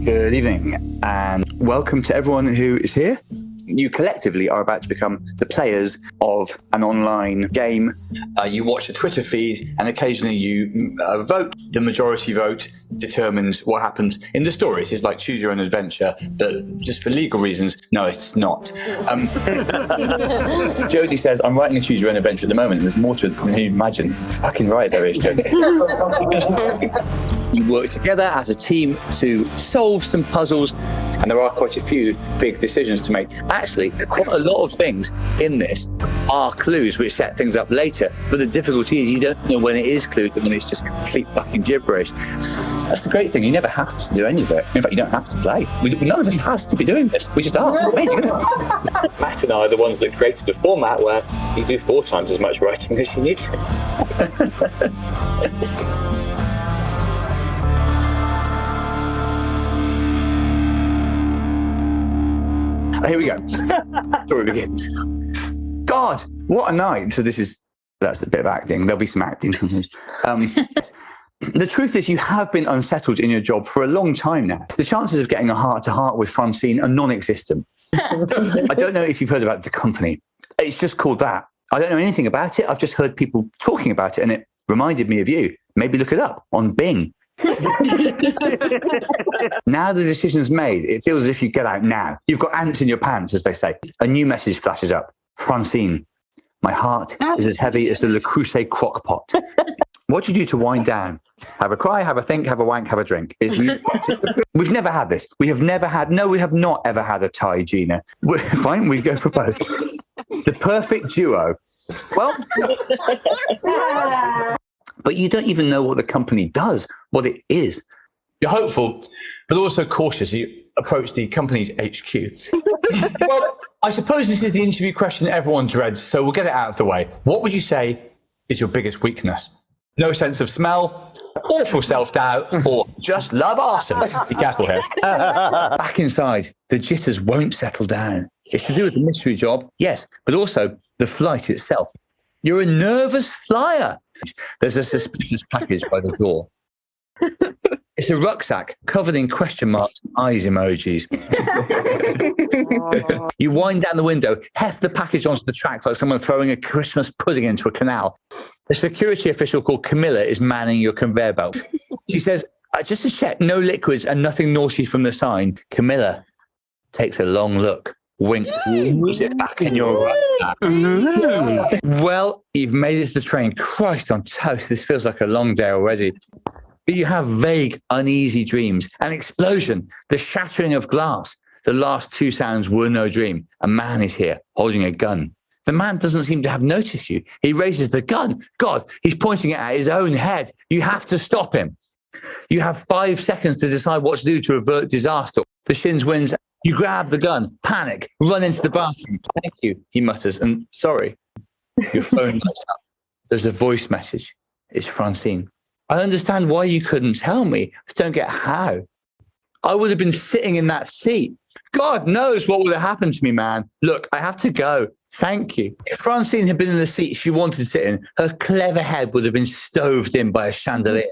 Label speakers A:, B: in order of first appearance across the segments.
A: Good evening, and welcome to everyone who is here. You collectively are about to become the players of an online game. You watch a Twitter feed, and occasionally you vote. The majority vote determines what happens in the stories. It's like choose your own adventure, but just for legal reasons, no, it's not. Jodie says, I'm writing a choose your own adventure at the moment, and there's more to it than you imagine. Fucking right there is, Jodie. You work together as a team to solve some puzzles, and there are quite a few big decisions to make. Actually, quite a lot of things in this are clues which set things up later, but the difficulty is you don't know when it is clues and when it's just complete fucking gibberish. That's the great thing. You never have to do any of it. In fact, you don't have to play. None of us has to be doing this. We just are. Amazing. Matt and I are the ones that created a format where you do 4 times as much writing as you need to. Here we go. Story begins. God, what a night. So that's a bit of acting. There'll be some acting. The truth is you have been unsettled in your job for a long time now. The chances of getting a heart-to-heart with Francine are non-existent. I don't know if you've heard about the company. It's just called that. I don't know anything about it. I've just heard people talking about it, and it reminded me of you. Maybe look it up on Bing. Now the decision's made, it feels as if you get out now. You've got ants in your pants, as they say. A new message flashes up. Francine, my heart is as heavy as the Le Creuset crock pot. What do you do to wind down? Have a cry, have a think, have a wank, have a drink. We've never had this. We have not ever had a tie, Gina. We're fine, we go for both. The perfect duo. Well, but you don't even know what the company does, what it is. You're hopeful, but also cautious. You approach the company's HQ. Well, I suppose this is the interview question everyone dreads, so we'll get it out of the way. What would you say is your biggest weakness? No sense of smell, awful self-doubt, or just love arson? Be careful here. Back inside, the jitters won't settle down. It's to do with the mystery job, yes, but also the flight itself. You're a nervous flyer. There's a suspicious package by the door. It's a rucksack covered in question marks and eyes emojis. You wind down the window, heft the package onto the tracks like someone throwing a Christmas pudding into a canal. A security official called Camilla is manning your conveyor belt. She says, just to check, no liquids and nothing naughty from the sign. Camilla takes a long look. Winks, puts it back in your rucksack. Well, you've made it to the train. Christ on toast, this feels like a long day already. But you have vague, uneasy dreams. An explosion, the shattering of glass. The last 2 sounds were no dream. A man is here, holding a gun. The man doesn't seem to have noticed you. He raises the gun. God, he's pointing it at his own head. You have to stop him. You have 5 seconds to decide what to do to avert disaster. The shins wins. You grab the gun, panic, run into the bathroom. Thank you, he mutters, and sorry. Your phone lights up. There's a voice message. It's Francine. I understand why you couldn't tell me. I just don't get how. I would have been sitting in that seat. God knows what would have happened to me, man. Look, I have to go. Thank you. If Francine had been in the seat she wanted to sit in, her clever head would have been stoved in by a chandelier.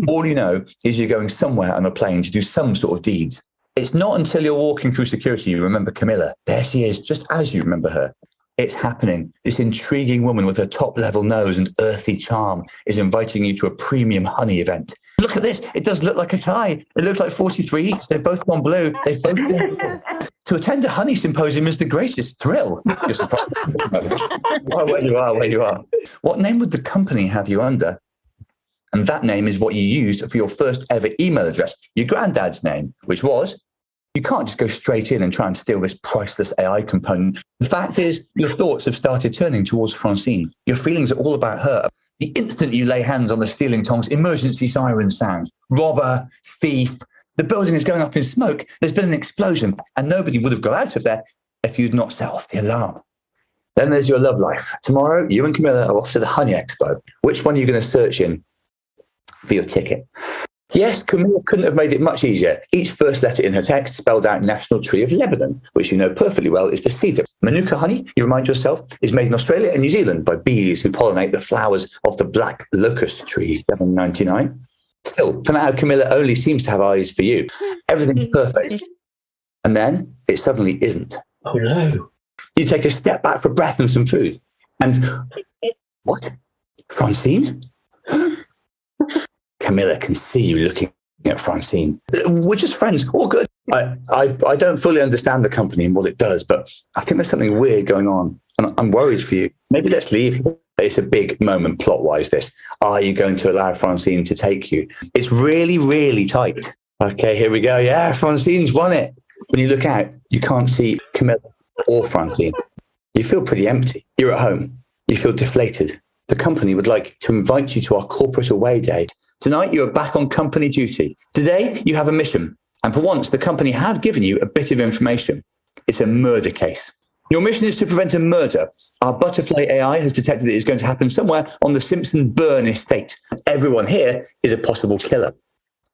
A: All you know is you're going somewhere on a plane to do some sort of deeds. It's not until you're walking through security you remember Camilla. There she is, just as you remember her. It's happening. This intriguing woman with her top-level nose and earthy charm is inviting you to a premium honey event. Look at this. It does look like a tie. It looks like 43 each. They've both gone blue. They've both gone blue. To attend a honey symposium is the greatest thrill. You're surprised. Where you are. What name would the company have you under? And that name is what you used for your first ever email address, your granddad's name, which was, you can't just go straight in and try and steal this priceless AI component. The fact is, your thoughts have started turning towards Francine. Your feelings are all about her. The instant you lay hands on the stealing tongs, emergency sirens sound. Robber, thief. The building is going up in smoke. There's been an explosion, and nobody would have got out of there if you'd not set off the alarm. Then there's your love life. Tomorrow, you and Camilla are off to the Honey Expo. Which one are you going to search in for your ticket? Yes, Camilla couldn't have made it much easier. Each first letter in her text spelled out National Tree of Lebanon, which you know perfectly well is the cedar. Manuka honey, you remind yourself, is made in Australia and New Zealand by bees who pollinate the flowers of the black locust tree, $7.99. Still, for now, Camilla only seems to have eyes for you. Everything's perfect. And then it suddenly isn't.
B: Oh no.
A: You take a step back for breath and some food. And what? Francine? Camilla can see you looking at Francine. We're just friends, all good. I don't fully understand the company and what it does, but I think there's something weird going on. And I'm worried for you. Maybe let's leave. It's a big moment plot-wise, this. Are you going to allow Francine to take you? It's really, really tight. Okay, here we go. Yeah, Francine's won it. When you look out, you can't see Camilla or Francine. You feel pretty empty. You're at home. You feel deflated. The company would like to invite you to our corporate away day. Tonight, you are back on company duty. Today, you have a mission. And for once, the company have given you a bit of information. It's a murder case. Your mission is to prevent a murder. Our butterfly AI has detected that it's going to happen somewhere on the Simpson Burn estate. Everyone here is a possible killer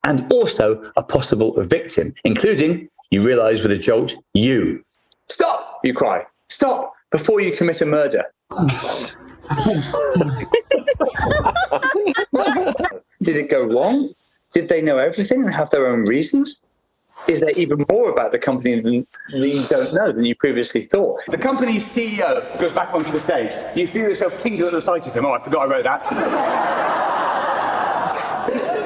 A: and also a possible victim, including, you realize with a jolt, you. Stop, you cry. Stop before you commit a murder. Did it go wrong? Did they know everything and have their own reasons? Is there even more about the company than you don't know, than you previously thought? The company's CEO goes back onto the stage. You feel yourself tingle at the sight of him. Oh, I forgot I wrote that.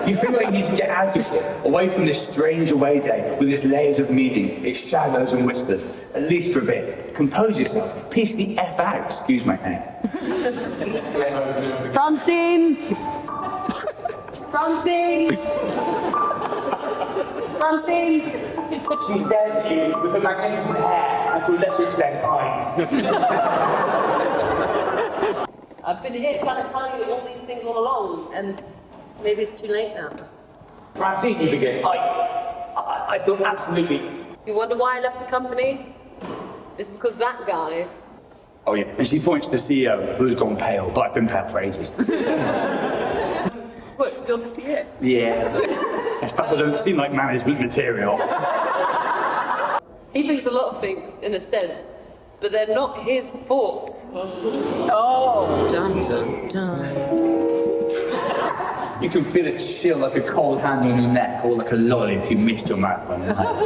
A: You feel like you need to get out of here, away from this strange away day with its layers of meaning, its shadows and whispers, at least for a bit. Compose yourself. Peace the F out. Excuse my name.
C: Francine! Francine! Francine!
A: She stares at you with her magnificent hair and to a lesser extent eyes.
C: I've been here trying to tell you all these things all along, and maybe it's too late now.
A: Francine, you begin. I feel absolutely...
C: You wonder why I left the company? It's because that guy...
A: Oh yeah, and she points to the CEO, who's gone pale, but I've been pale for ages.
C: What, you're the CEO?
A: Yes. Perhaps I don't seem like management material.
C: He thinks a lot of things, in a sense, but they're not his faults. Oh! Dun, dun, dun.
A: You can feel it chill like a cold hand on your neck, or like a lolly if you missed your mouth on your hand.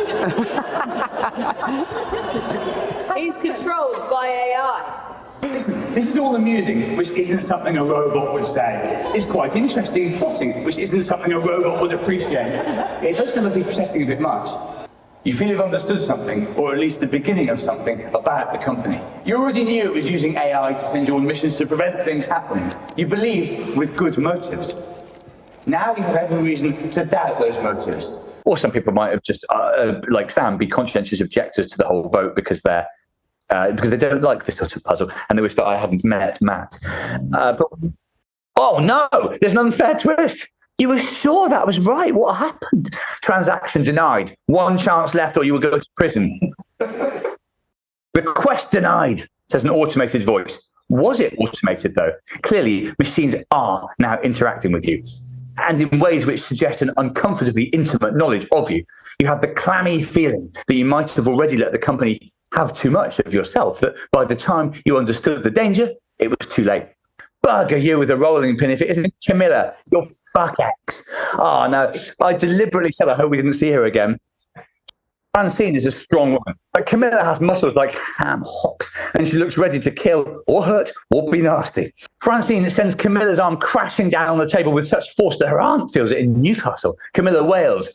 C: He's controlled by AI.
A: Listen, this is all amusing, which isn't something a robot would say. It's quite interesting plotting, which isn't something a robot would appreciate. It does feel like he's protesting a bit much. You feel you've understood something, or at least the beginning of something, about the company. You already knew it was using AI to send you on missions to prevent things happening. You believed with good motives. Now you have every reason to doubt those motives. Or some people might have just, like Sam, be conscientious objectors to the whole vote because they don't like this sort of puzzle, and they wish that I hadn't met Matt. Oh no, there's an unfair twist. You were sure that was right. What happened? Transaction denied. One chance left or you will go to prison. Request denied, says an automated voice. Was it automated though? Clearly, machines are now interacting with you, and in ways which suggest an uncomfortably intimate knowledge of you. You have the clammy feeling that you might have already let the company have too much of yourself, that by the time you understood the danger, it was too late. Bugger you with a rolling pin if it isn't Camilla, your fuck ex. Oh no, I deliberately said I hope we didn't see her again. Francine is a strong woman, but Camilla has muscles like ham hocks, and she looks ready to kill or hurt or be nasty. Francine sends Camilla's arm crashing down on the table with such force that her aunt feels it in Newcastle. Camilla wails.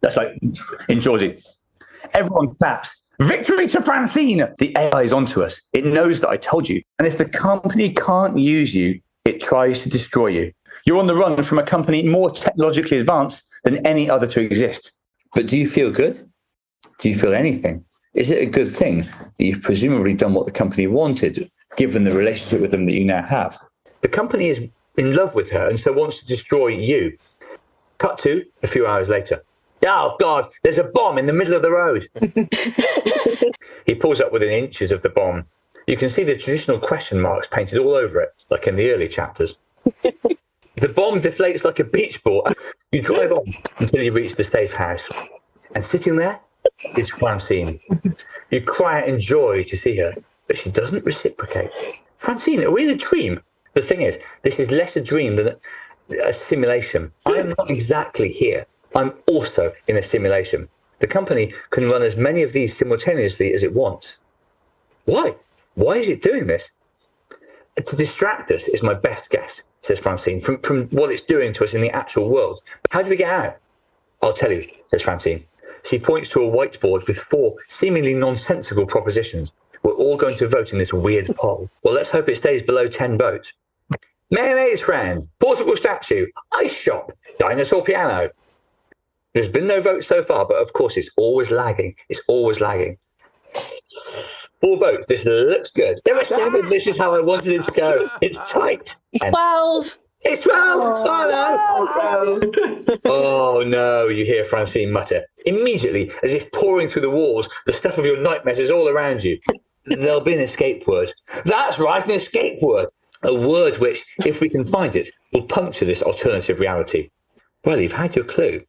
A: That's like in Geordie. Everyone claps. Victory to Francine! The AI is onto us. It knows that I told you. And if the company can't use you, it tries to destroy you. You're on the run from a company more technologically advanced than any other to exist. But do you feel good? Do you feel anything? Is it a good thing that you've presumably done what the company wanted, given the relationship with them that you now have? The company is in love with her and so wants to destroy you. Cut to a few hours later. Oh, God, there's a bomb in the middle of the road. He pulls up within inches of the bomb. You can see the traditional question marks painted all over it, like in the early chapters. The bomb deflates like a beach ball. You drive on until you reach the safe house. And sitting there is Francine. You cry out in joy to see her, but she doesn't reciprocate. Francine, are we in a dream? The thing is, this is less a dream than a simulation. I am not exactly here. I'm also in a simulation. The company can run as many of these simultaneously as it wants. Why? Why is it doing this? To distract us is my best guess, says Francine, from what it's doing to us in the actual world. How do we get out? I'll tell you, says Francine. She points to a whiteboard with 4 seemingly nonsensical propositions. We're all going to vote in this weird poll. Well, let's hope it stays below 10 votes. Mayonnaise friend, portable statue, ice shop, dinosaur piano. There's been no vote so far, but of course it's always lagging. It's always lagging. 4 votes. This looks good. There are 7. This is how I wanted it to go. It's tight. And
B: 12.
A: it's 12. Oh, no. Oh, no, you hear Francine mutter. Immediately, as if pouring through the walls, the stuff of your nightmares is all around you. There'll be an escape word. That's right, an escape word. A word which, if we can find it, will puncture this alternative reality. Well, you've had your clue.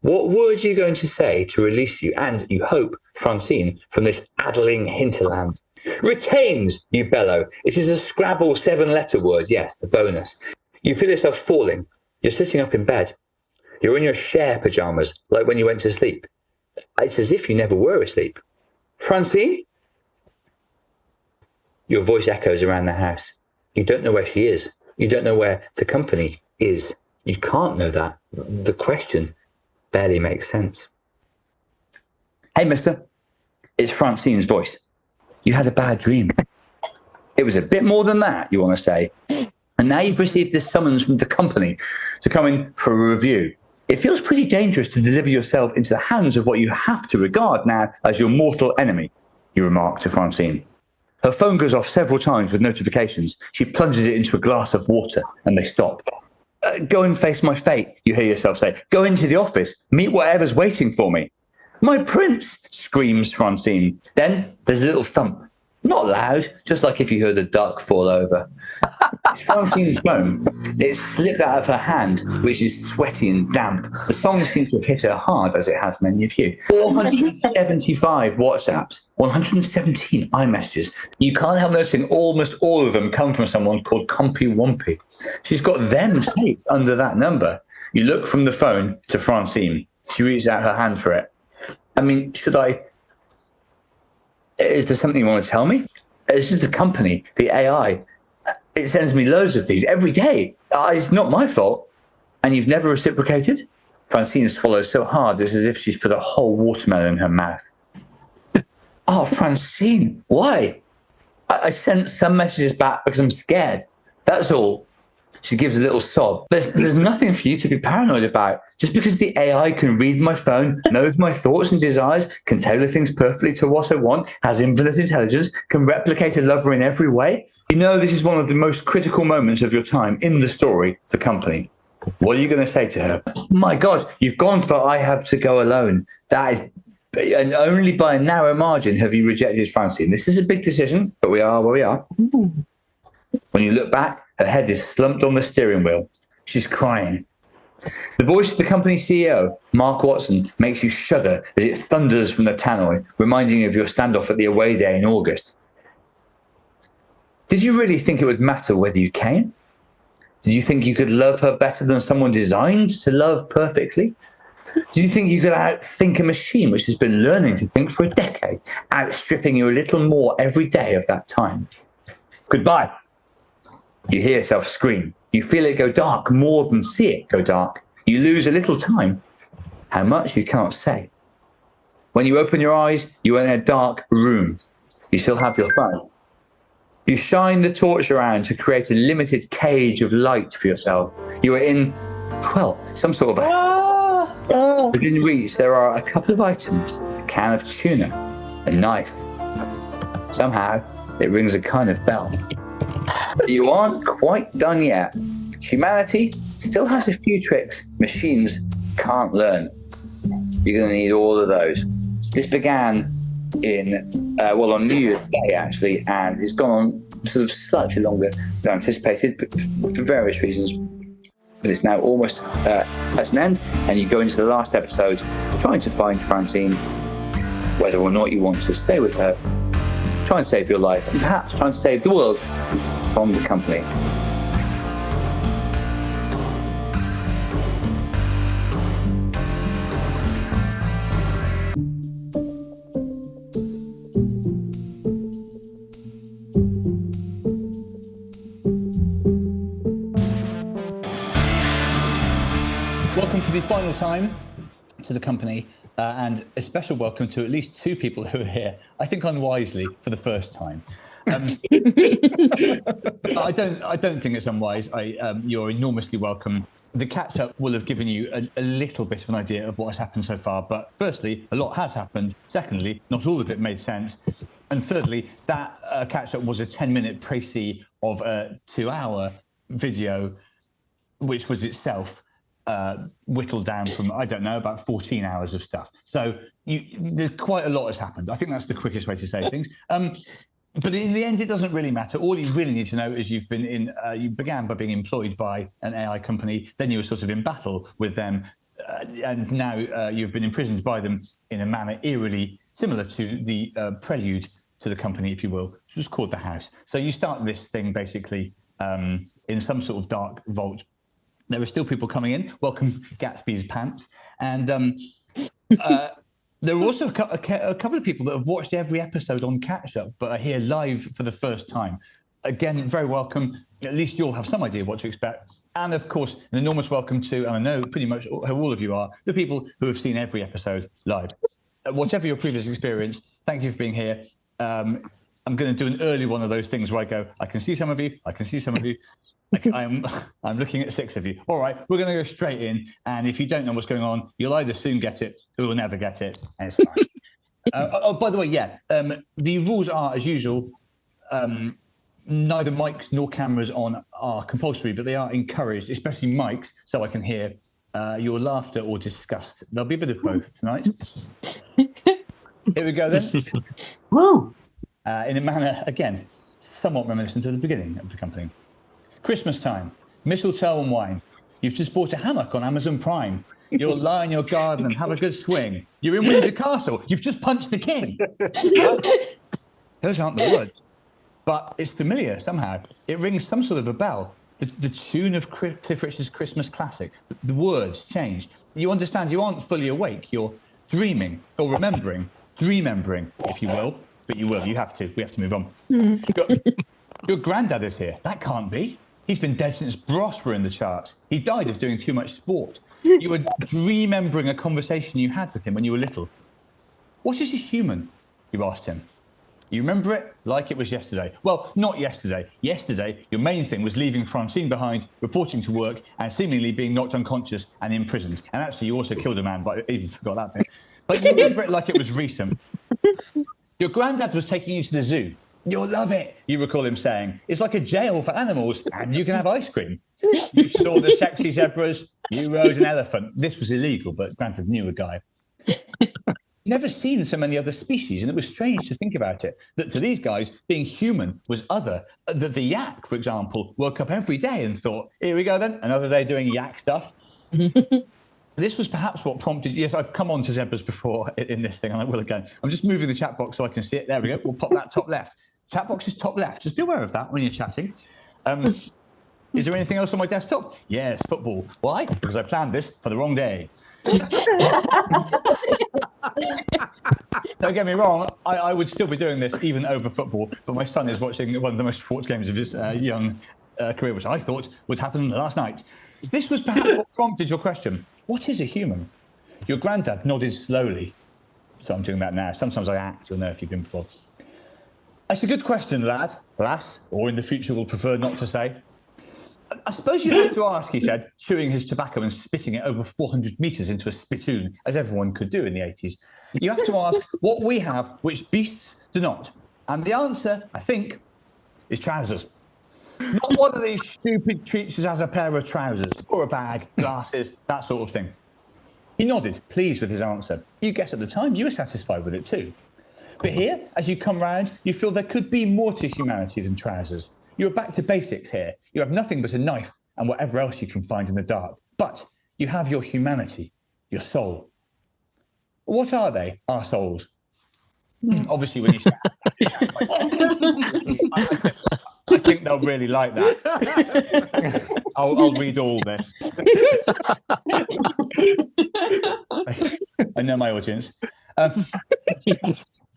A: What word are you going to say to release you and, you hope, Francine, from this addling hinterland? Retains, you bellow. It is a Scrabble 7-letter word, yes, the bonus. You feel yourself falling. You're sitting up in bed. You're in your share pyjamas, like when you went to sleep. It's as if you never were asleep. Francine? Your voice echoes around the house. You don't know where she is. You don't know where the company is. You can't know that. The question barely makes sense. Hey, mister. It's Francine's voice. You had a bad dream. It was a bit more than that, you want to say. And now you've received this summons from the company to come in for a review. It feels pretty dangerous to deliver yourself into the hands of what you have to regard now as your mortal enemy, you remark to Francine. Her phone goes off several times with notifications. She plunges it into a glass of water and they stop. Go and face my fate, you hear yourself say. Go into the office. Meet whatever's waiting for me. My prince, screams Francine. Then there's a little thump. Not loud, just like if you heard a duck fall over. It's Francine's phone. It slipped out of her hand, which is sweaty and damp. The song seems to have hit her hard, as it has many of you. 475 WhatsApps, 117 iMessages. You can't help noticing almost all of them come from someone called Compy Wumpy. She's got them saved under that number. You look from the phone to Francine. She reaches out her hand for it. I mean, should I... Is there something you want to tell me? This is the company, the AI. It sends me loads of these every day. It's not my fault. And you've never reciprocated? Francine swallows so hard, it's as if she's put a whole watermelon in her mouth. Oh, Francine, why? I sent some messages back because I'm scared. That's all. She gives a little sob. There's nothing for you to be paranoid about. Just because the AI can read my phone, knows my thoughts and desires, can tailor things perfectly to what I want, has infinite intelligence, can replicate a lover in every way. You know this is one of the most critical moments of your time in the story, the company. What are you going to say to her? My God, you've gone for I have to go alone. That is, and only by a narrow margin have you rejected Francine. This is a big decision, but we are where we are. When you look back, her head is slumped on the steering wheel. She's crying. The voice of the company CEO, Mark Watson, makes you shudder as it thunders from the tannoy, reminding you of your standoff at the away day in August. Did you really think it would matter whether you came? Did you think you could love her better than someone designed to love perfectly? Do you think you could outthink a machine which has been learning to think for a decade, outstripping you a little more every day of that time? Goodbye. You hear yourself scream. You feel it go dark more than see it go dark. You lose a little time. How much you cannot say. When you open your eyes, you are in a dark room. You still have your phone. You shine the torch around to create a limited cage of light for yourself. You are in, well, some sort of a... Within reach, there are a couple of items. A can of tuna, a knife. Somehow, it rings a kind of bell. But you aren't quite done yet. Humanity still has a few tricks machines can't learn. You're going to need all of those. This began on New Year's Day, actually, and it's gone on sort of slightly longer than anticipated, but for various reasons. But it's now almost at an end, and you go into the last episode trying to find Francine, whether or not you want to stay with her, try and save your life, and perhaps try and save the world from the company. final time to the company, and a special welcome to at least two people who are here, I think unwisely, for the first time. I don't think it's unwise. You're enormously welcome. The catch-up will have given you a little bit of an idea of what has happened so far. But firstly, a lot has happened. Secondly, not all of it made sense. And thirdly, that catch-up was a 10-minute précis of a 2-hour video, which was itself whittled down from, I don't know, about 14 hours of stuff. So there's quite a lot has happened. I think that's the quickest way to say things. But in the end, it doesn't really matter. All you really need to know is you began by being employed by an AI company, then you were sort of in battle with them, and now you've been imprisoned by them in a manner eerily similar to the prelude to the company, if you will, which was called The House. So you start this thing basically in some sort of dark vault. There are still people coming in. Welcome, Gatsby's pants. And there are also a couple of people that have watched every episode on Catch Up, but are here live for the first time. Again, very welcome. At least you'll have some idea what to expect. And of course, an enormous welcome to, and I know pretty much how all of you are, the people who have seen every episode live. Whatever your previous experience, thank you for being here. I'm going to do an early one of those things where I go, I can see some of you, I can see some of you. I'm looking at 6 of you. All right, we're going to go straight in. And if you don't know what's going on, you'll either soon get it or you'll never get it. And it's fine. By the way, the rules are, as usual, neither mics nor cameras on are compulsory, but they are encouraged, especially mics, so I can hear your laughter or disgust. There'll be a bit of both tonight. Here we go then.
B: Woo!
A: In a manner, again, somewhat reminiscent of the beginning of the company. Christmas time, mistletoe and wine. You've just bought a hammock on Amazon Prime. You'll lie in your garden and have a good swing. You're in Windsor Castle. You've just punched the king. Those aren't the words, but it's familiar somehow. It rings some sort of a bell. The tune of Cliff Richard's Christmas classic. The words change. You understand you aren't fully awake. You're dreaming or remembering, if you will. But you will. You have to. We have to move on. Your granddad is here. That can't be. He's been dead since Bros were in the charts. He died of doing too much sport. You were remembering a conversation you had with him when you were little. What is a human? You asked him. You remember it like it was yesterday. Well, not yesterday. Yesterday, your main thing was leaving Francine behind, reporting to work, and seemingly being knocked unconscious and imprisoned. And actually, you also killed a man, but I even forgot that bit. But you remember it like it was recent. Your granddad was taking you to the zoo. You'll love it, you recall him saying. It's like a jail for animals, and you can have ice cream. You saw the sexy zebras. You rode an elephant. This was illegal, but granted, knew a guy. Never seen so many other species, and it was strange to think about it, that to these guys, being human was other. That the yak, for example, woke up every day and thought, here we go then, another day doing yak stuff. This was perhaps what prompted, yes, I've come on to zebras before in this thing, and I will again. I'm just moving the chat box so I can see it. There we go. We'll pop that top left. Chat box is top left. Just be aware of that when you're chatting. Is there anything else on my desktop? Yes, football. Why? Because I planned this for the wrong day. Don't get me wrong, I would still be doing this even over football, but my son is watching one of the most sports games of his young career, which I thought would happen last night. This was perhaps what prompted your question. What is a human? Your granddad nodded slowly. So I'm doing that now. Sometimes I act. You'll know if you've been before. It's a good question, lad, lass, or in the future we'll prefer not to say. I suppose you'd have to ask, he said, chewing his tobacco and spitting it over 400 metres into a spittoon, as everyone could do in the 80s. You have to ask what we have which beasts do not. And the answer, I think, is trousers. Not one of these stupid creatures has a pair of trousers, or a bag, glasses, that sort of thing. He nodded, pleased with his answer. You guessed at the time you were satisfied with it too. But here, as you come round, you feel there could be more to humanity than trousers. You're back to basics here. You have nothing but a knife and whatever else you can find in the dark. But you have your humanity, your soul. What are they, our souls? Obviously, when you say I think they'll really like that. I'll read all this. I know my audience.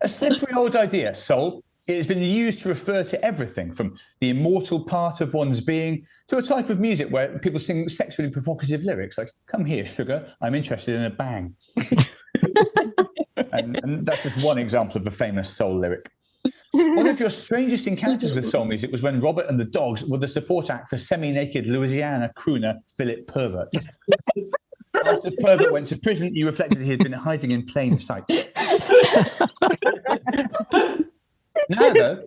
A: A slippery old idea, soul. It has been used to refer to everything from the immortal part of one's being to a type of music where people sing sexually provocative lyrics like, "Come here, sugar, I'm interested in a bang." and that's just one example of a famous soul lyric. One of your strangest encounters with soul music was when Robert and the Dogs were the support act for semi-naked Louisiana crooner Philip Pervert. After Pervert went to prison, you reflected he had been hiding in plain sight. Now, though,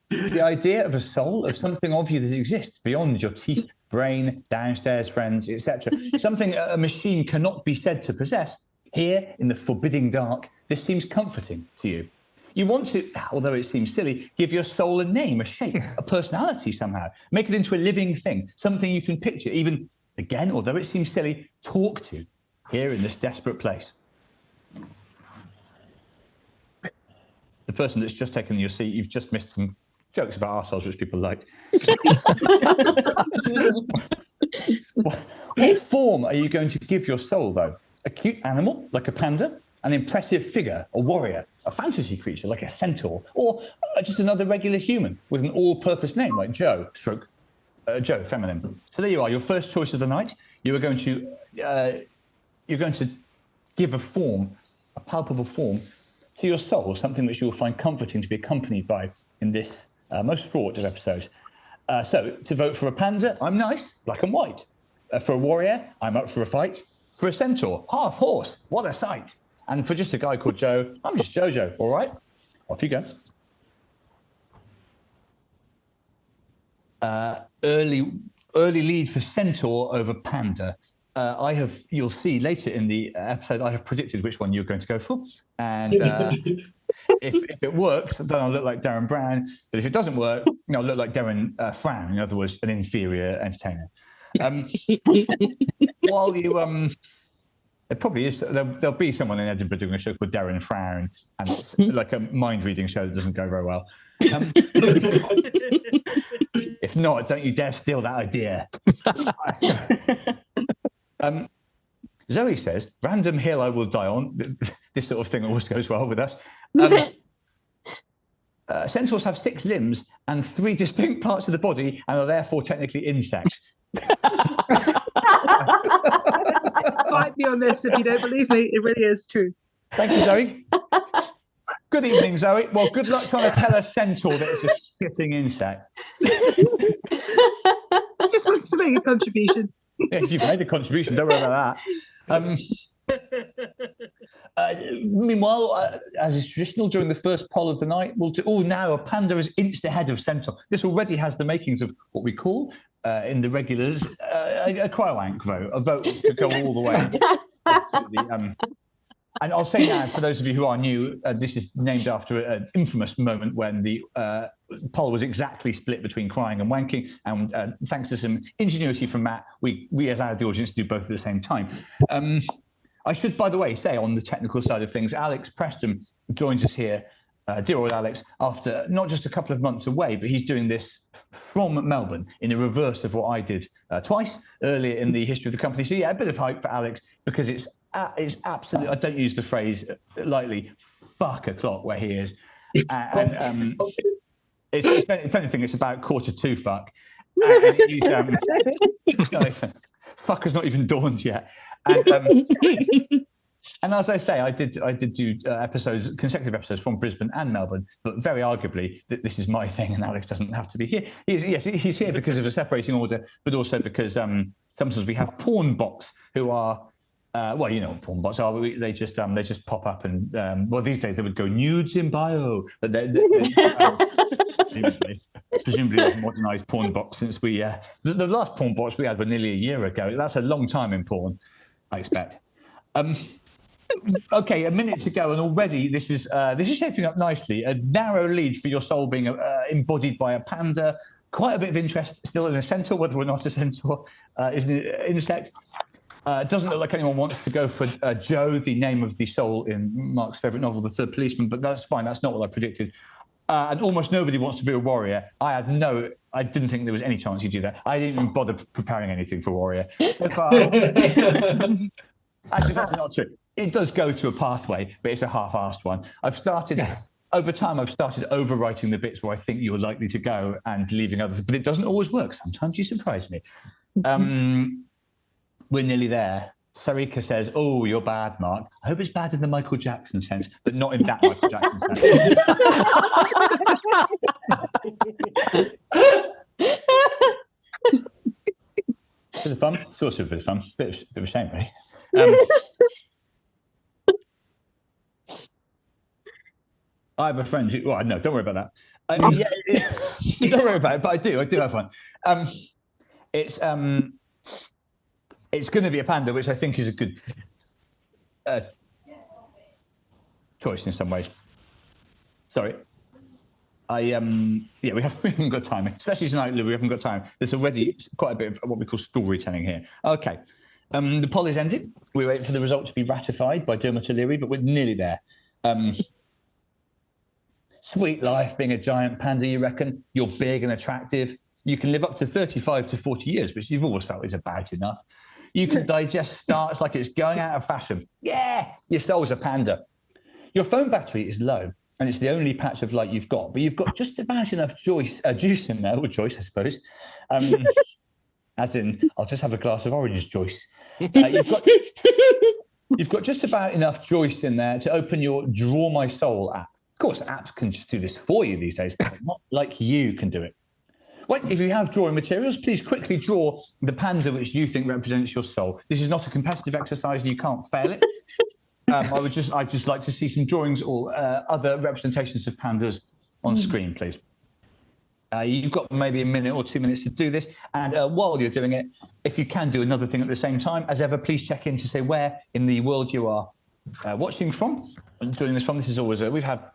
A: the idea of a soul, of something of you that exists beyond your teeth, brain, downstairs friends, etc., something a machine cannot be said to possess, here in the forbidding dark, this seems comforting to you. You want to, although it seems silly, give your soul a name, a shape, a personality somehow. Make it into a living thing, something you can picture, even, again, although it seems silly, talk to here in this desperate place. The person that's just taken your seat, you've just missed some jokes about arseholes which people like. What form are you going to give your soul, though? A cute animal, like a panda? An impressive figure, a warrior? A fantasy creature, like a centaur? Or just another regular human with an all-purpose name, like Joe, Joe, feminine. So there you are, your first choice of the night. You're going to give a form, a palpable form, to your soul, something which you will find comforting to be accompanied by in this most fraught of episodes. So, to vote for a panda, I'm nice, black and white. For a warrior, I'm up for a fight. For a centaur, half horse, what a sight. And for just a guy called Joe, I'm just Jojo, all right? Off you go. Early lead for centaur over panda. You'll see later in the episode, I have predicted which one you're going to go for. And if it works, then I'll look like Darren Brown. But if it doesn't work, I'll look like Darren Fran, in other words, an inferior entertainer. While you, it probably is, there'll be someone in Edinburgh doing a show called Darren Fran, and it's like a mind-reading show that doesn't go very well. If not, don't you dare steal that idea. Zoe says, "Random hill I will die on." This sort of thing always goes well with us. Centaurs have 6 limbs and 3 distinct parts of the body and are therefore technically insects.
B: Fight me on this if you don't believe me. It really is true.
A: Thank you, Zoe. Good evening, Zoe. Well, good luck trying to tell a centaur that it's a shitting insect.
B: He just wants to make a contribution.
A: Yeah, you've made a contribution. Don't worry about that. Meanwhile, as is traditional during the first poll of the night, we'll do. Oh, now a panda is inched ahead of centaur. This already has the makings of what we call in the regulars a cryowank vote, a vote that could go all the way. And I'll say now, for those of you who are new, this is named after an infamous moment when the poll was exactly split between crying and wanking. And thanks to some ingenuity from Matt, we allowed the audience to do both at the same time. I should, by the way, say on the technical side of things, Alex Preston joins us here, dear old Alex, after not just a couple of months away, but he's doing this from Melbourne in the reverse of what I did twice earlier in the history of the company. So yeah, a bit of hype for Alex, because it's absolutely, I don't use the phrase lightly, fuck o'clock where he is. And if anything, it's about 1:45 fuck. Fuck has not even dawned yet. And as I say, I did do consecutive episodes from Brisbane and Melbourne, but very arguably this is my thing, and Alex doesn't have to be here. He's here because of a separating order, but also because sometimes we have porn bots who are. Well, you know what porn bots are. They just pop up and well, these days they would go nudes in bio, but presumably a modernised porn box since we the last porn bots we had were nearly a year ago. That's a long time in porn, I expect. Okay, a minute to go, and already this is shaping up nicely. A narrow lead for your soul being embodied by a panda. Quite a bit of interest still in a centaur, whether or not a centaur is an insect. It doesn't look like anyone wants to go for Joe, the name of the soul in Mark's favourite novel, The Third Policeman, but that's fine. That's not what I predicted. And almost nobody wants to be a warrior. I didn't think there was any chance you'd do that. I didn't even bother preparing anything for warrior. So far, actually, that's not true. It does go to a pathway, but it's a half-assed one. I've started over time, I've started overwriting the bits where I think you're likely to go and leaving others, but it doesn't always work. Sometimes you surprise me. We're nearly there. Sarika says, "Oh, you're bad, Mark. I hope it's bad in the Michael Jackson sense, but not in that Michael Jackson sense." Bit of fun. It's also a bit of fun. Bit of a shame, really. I have a friend who, well, no, don't worry about that. Don't worry about it, but I do have fun. It's going to be a panda, which I think is a good choice in some ways. Sorry. We haven't got time, especially tonight, Lou, we haven't got time. There's already quite a bit of what we call storytelling here. Okay. The poll is ended. We wait for the result to be ratified by Dermot O'Leary, but we're nearly there. Sweet life being a giant panda, you reckon? You're big and attractive. You can live up to 35 to 40 years, which you've always felt is about enough. You can digest starch like it's going out of fashion. Yeah, your soul's a panda. Your phone battery is low, and it's the only patch of light you've got, but you've got just about enough juice in there, or choice, I suppose. As in, I'll just have a glass of orange juice. You've got just about enough juice in there to open your Draw My Soul app. Of course, apps can just do this for you these days, but not like you can do it. Well, if you have drawing materials, please quickly draw the panda which you think represents your soul. This is not a competitive exercise, and you can't fail it. I'd just like to see some drawings or other representations of pandas on screen, please. You've got maybe a minute or 2 minutes to do this. And while you're doing it, if you can do another thing at the same time, as ever, please check in to say where in the world you are watching from and doing this from. This is always, we've had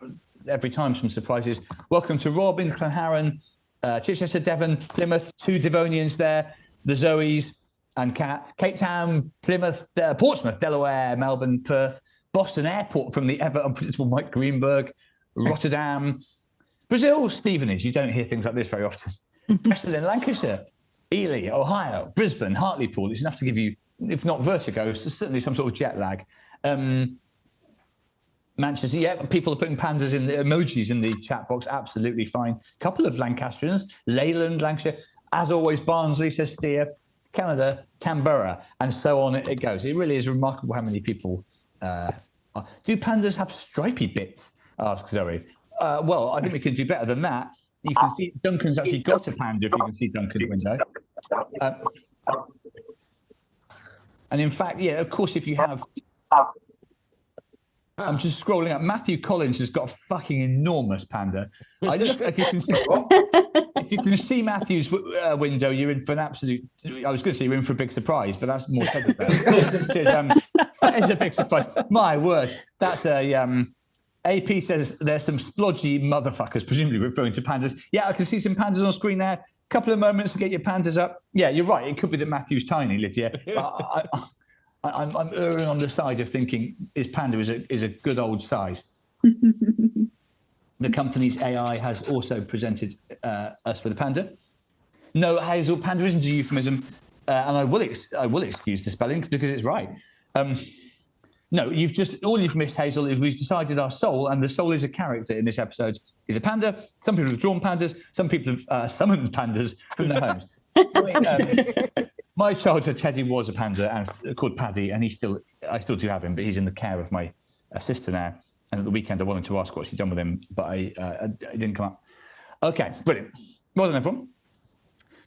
A: every time some surprises. Welcome to Rob in Clanharan, Chichester, Devon, Plymouth, 2 Devonians there, the Zoes and Kat, Cape Town, Plymouth, Portsmouth, Delaware, Melbourne, Perth, Boston Airport from the ever unpredictable Mike Greenberg, Rotterdam, Brazil, Stevenage. You don't hear things like this very often. Preston in Lancashire, Ely, Ohio, Brisbane, Hartlepool. It's enough to give you, if not vertigo, certainly some sort of jet lag. Manchester, yeah, people are putting pandas in the emojis in the chat box. Absolutely fine. Couple of Lancastrians, Leyland, Lancashire. As always, Barnsley, says Steer, Canada, Canberra, and so on it goes. It really is remarkable how many people do pandas have stripy bits? Asks Zoe. Well, I think we can do better than that. You can see Duncan's actually got a panda if you can see Duncan's window. And in fact, yeah, of course, if you have... I'm just scrolling up. Matthew Collins has got a fucking enormous panda. If you can see Matthew's window, you're in for an absolute... I was going to say you're in for a big surprise, but that's more clever. It's a big surprise. My word. That's a... AP says there's some splodgy motherfuckers, presumably referring to pandas. Yeah, I can see some pandas on screen there. Couple of moments to get your pandas up. Yeah, you're right. It could be that Matthew's tiny, Lydia. I'm erring on the side of thinking his panda is a good old size. The company's AI has also presented us with a panda. No, Hazel, panda isn't a euphemism, and I will excuse the spelling because it's right. No, all you've missed, Hazel, is we've decided our soul, and the soul is a character in this episode, is a panda. Some people have drawn pandas. Some people have summoned pandas from their homes. My childhood Teddy was a panda and called Paddy, and I still do have him, but he's in the care of my sister now. And at the weekend, I wanted to ask what she'd done with him, but I didn't come up. Okay, brilliant. Well done, everyone.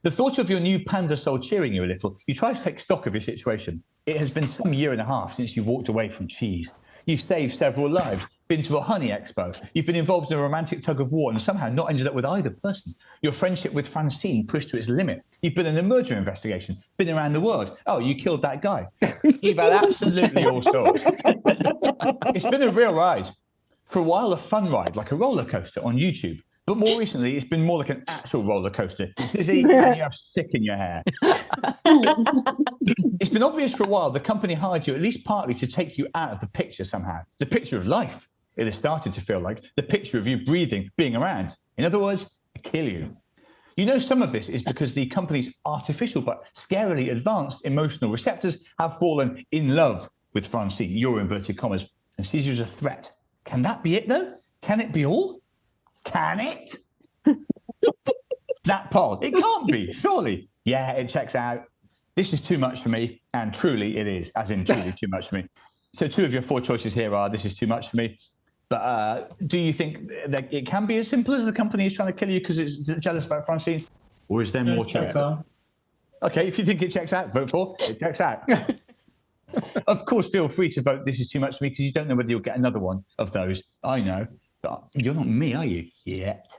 A: The thought of your new panda soul cheering you a little, you try to take stock of your situation. It has been some year and a half since you walked away from cheese. You've saved several lives, been to a honey expo. You've been involved in a romantic tug of war and somehow not ended up with either person. Your friendship with Francine pushed to its limit. You've been in a murder investigation, been around the world. Oh, you killed that guy. You've had absolutely all sorts. It's been a real ride. For a while, a fun ride, like a roller coaster on YouTube. But more recently, it's been more like an actual roller coaster. You're dizzy and you have sick in your hair. It's been obvious for a while the company hired you at least partly to take you out of the picture somehow. The picture of life. It has started to feel like the picture of you breathing, being around. In other words, to kill you. You know some of this is because the company's artificial but scarily advanced emotional receptors have fallen in love with Francine, your inverted commas, and sees you as a threat. Can that be it, though? Can it be all? Can it? That poll. It can't be, surely. Yeah, it checks out. This is too much for me, and truly it is, as in truly too much for me. So 2 of your 4 choices here are, this is too much for me. But do you think that it can be as simple as the company is trying to kill you because it's jealous about Francine? Or is there more to it? Okay, if you think it checks out, vote for it. Checks out. Of course, feel free to vote this is too much for me because you don't know whether you'll get another one of those. I know. But you're not me, are you? Yet.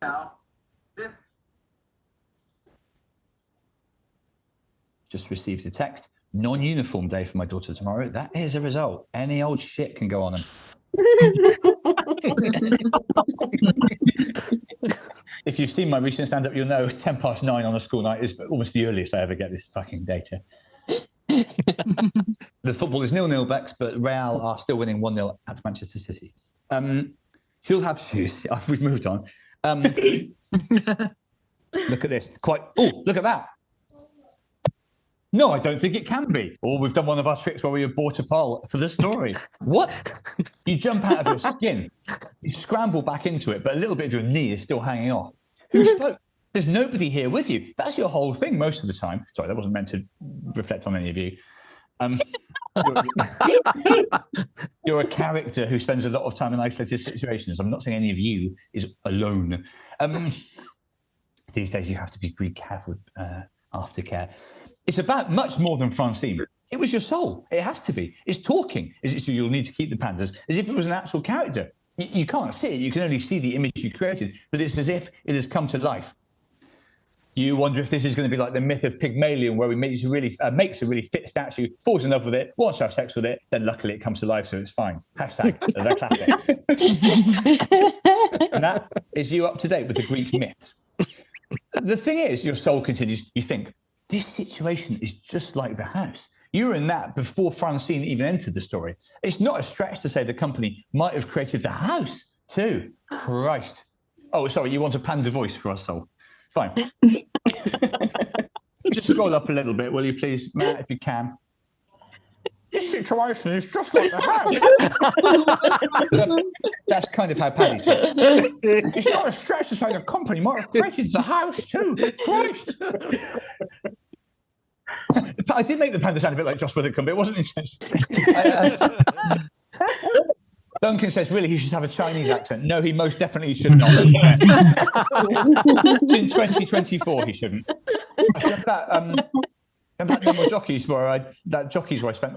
D: Now, this.
A: Just received a text. Non-uniform day for my daughter tomorrow. That is a result. Any old shit can go on them. If you've seen my recent stand-up, you'll know 9:10 on a school night is almost the earliest I ever get this fucking data. The football is 0-0, Bex, but Real are still winning 1-0 at Manchester City. She'll have shoes. We've moved on. Look at this. Look at that. No, I don't think it can be. Or we've done one of our tricks where we have bought a poll for the story. What? You jump out of your skin. You scramble back into it, but a little bit of your knee is still hanging off. Who spoke? There's nobody here with you. That's your whole thing most of the time. Sorry, that wasn't meant to reflect on any of you. You're a character who spends a lot of time in isolated situations. I'm not saying any of you is alone. These days you have to be pretty careful with aftercare. It's about much more than Francine. It was your soul. It has to be. It's talking. Is it so you'll need to keep the pandas? As if it was an actual character. You can't see it. You can only see the image you created, but it's as if it has come to life. You wonder if this is going to be like the myth of Pygmalion, where he makes a really fit statue, falls in love with it, wants to have sex with it, then luckily it comes to life, so it's fine. Hashtag the classic. And that is you up to date with the Greek myths. The thing is, your soul continues. You think, this situation is just like the house. You were in that before Francine even entered the story. It's not a stretch to say the company might have created the house too. Christ. Oh, sorry, you want a panda voice for us, soul? Fine. Just scroll up a little bit, will you please, Matt, if you can. This situation is just like the house. That's kind of how Paddy talks. It's not a stretch to say the company might have created the house too. Christ. I did make the panda sound a bit like Joss Withercombe, but it wasn't intentional. Duncan says, really, he should have a Chinese accent. No, he most definitely should not. In 2024, he shouldn't. That number of jockeys where I spent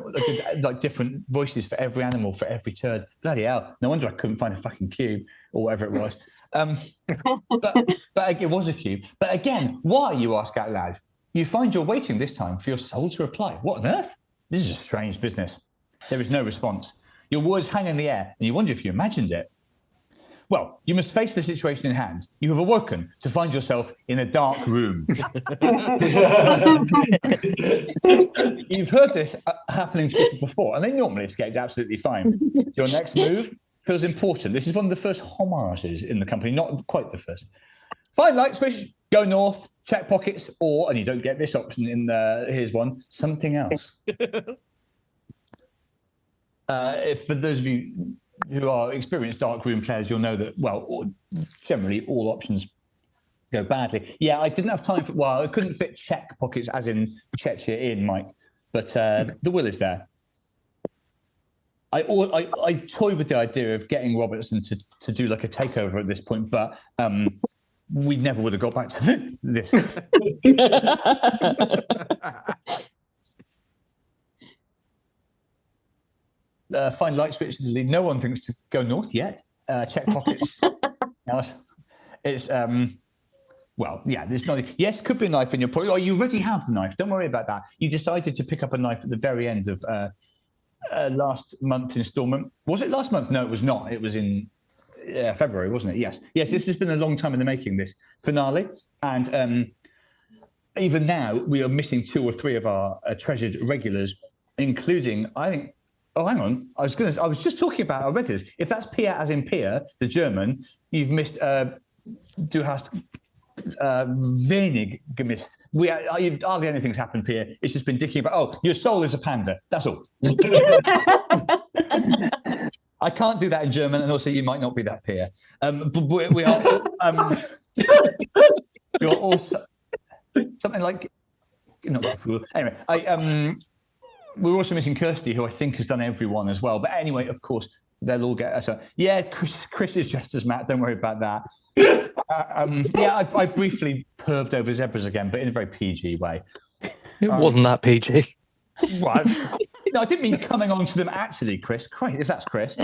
A: like different voices for every animal, for every turd. Bloody hell. No wonder I couldn't find a fucking cube or whatever it was. But it was a cube. But again, why, you ask out loud? You find you're waiting this time for your soul to reply. What on earth? This is a strange business. There is no response. Your words hang in the air, and you wonder if you imagined it. Well, you must face the situation in hand. You have awoken to find yourself in a dark room. You've heard this happening to people before, and they normally escaped absolutely fine. Your next move feels important. This is one of the first homages in the company, not quite the first. Find light switch, go north, check pockets, or, and you don't get this option in here's one, something else. For those of you who are experienced darkroom players, you'll know that, well, generally all options go badly. Yeah, I didn't have time for, well, I couldn't fit check pockets as in Chechnya in, Mike, but the will is there. I toyed with the idea of getting Robertson to do like a takeover at this point, but we never would have got back to this. Find light switch. No one thinks to go north yet. Check pockets. Now, it's well, yeah. There's not. Yes, could be a knife in your pocket. Oh, you already have the knife. Don't worry about that. You decided to pick up a knife at the very end of last month's instalment. Was it last month? No, it was not. It was in February, wasn't it? Yes. Yes. This has been a long time in the making. This finale, and even now we are missing 2 or 3 of our treasured regulars, including, I think. Oh, hang on. I was just talking about our regulars. If that's Pia as in Pia, the German, you've missed du hast wenig gemisst. Hardly anything's happened, Pia. It's just been dicking about, oh, your soul is a panda. That's all. I can't do that in German, and also you might not be that peer. But we are. You're also something like. Anyway, we're also missing Kirsty, who I think has done everyone as well. But anyway, of course, they'll all get. Yeah, Chris is just as Matt. Don't worry about that. I briefly perved over zebras again, but in a very PG way.
E: It wasn't that PG.
A: Right. No, I didn't mean coming on to them actually, Chris. Christ, if that's Chris.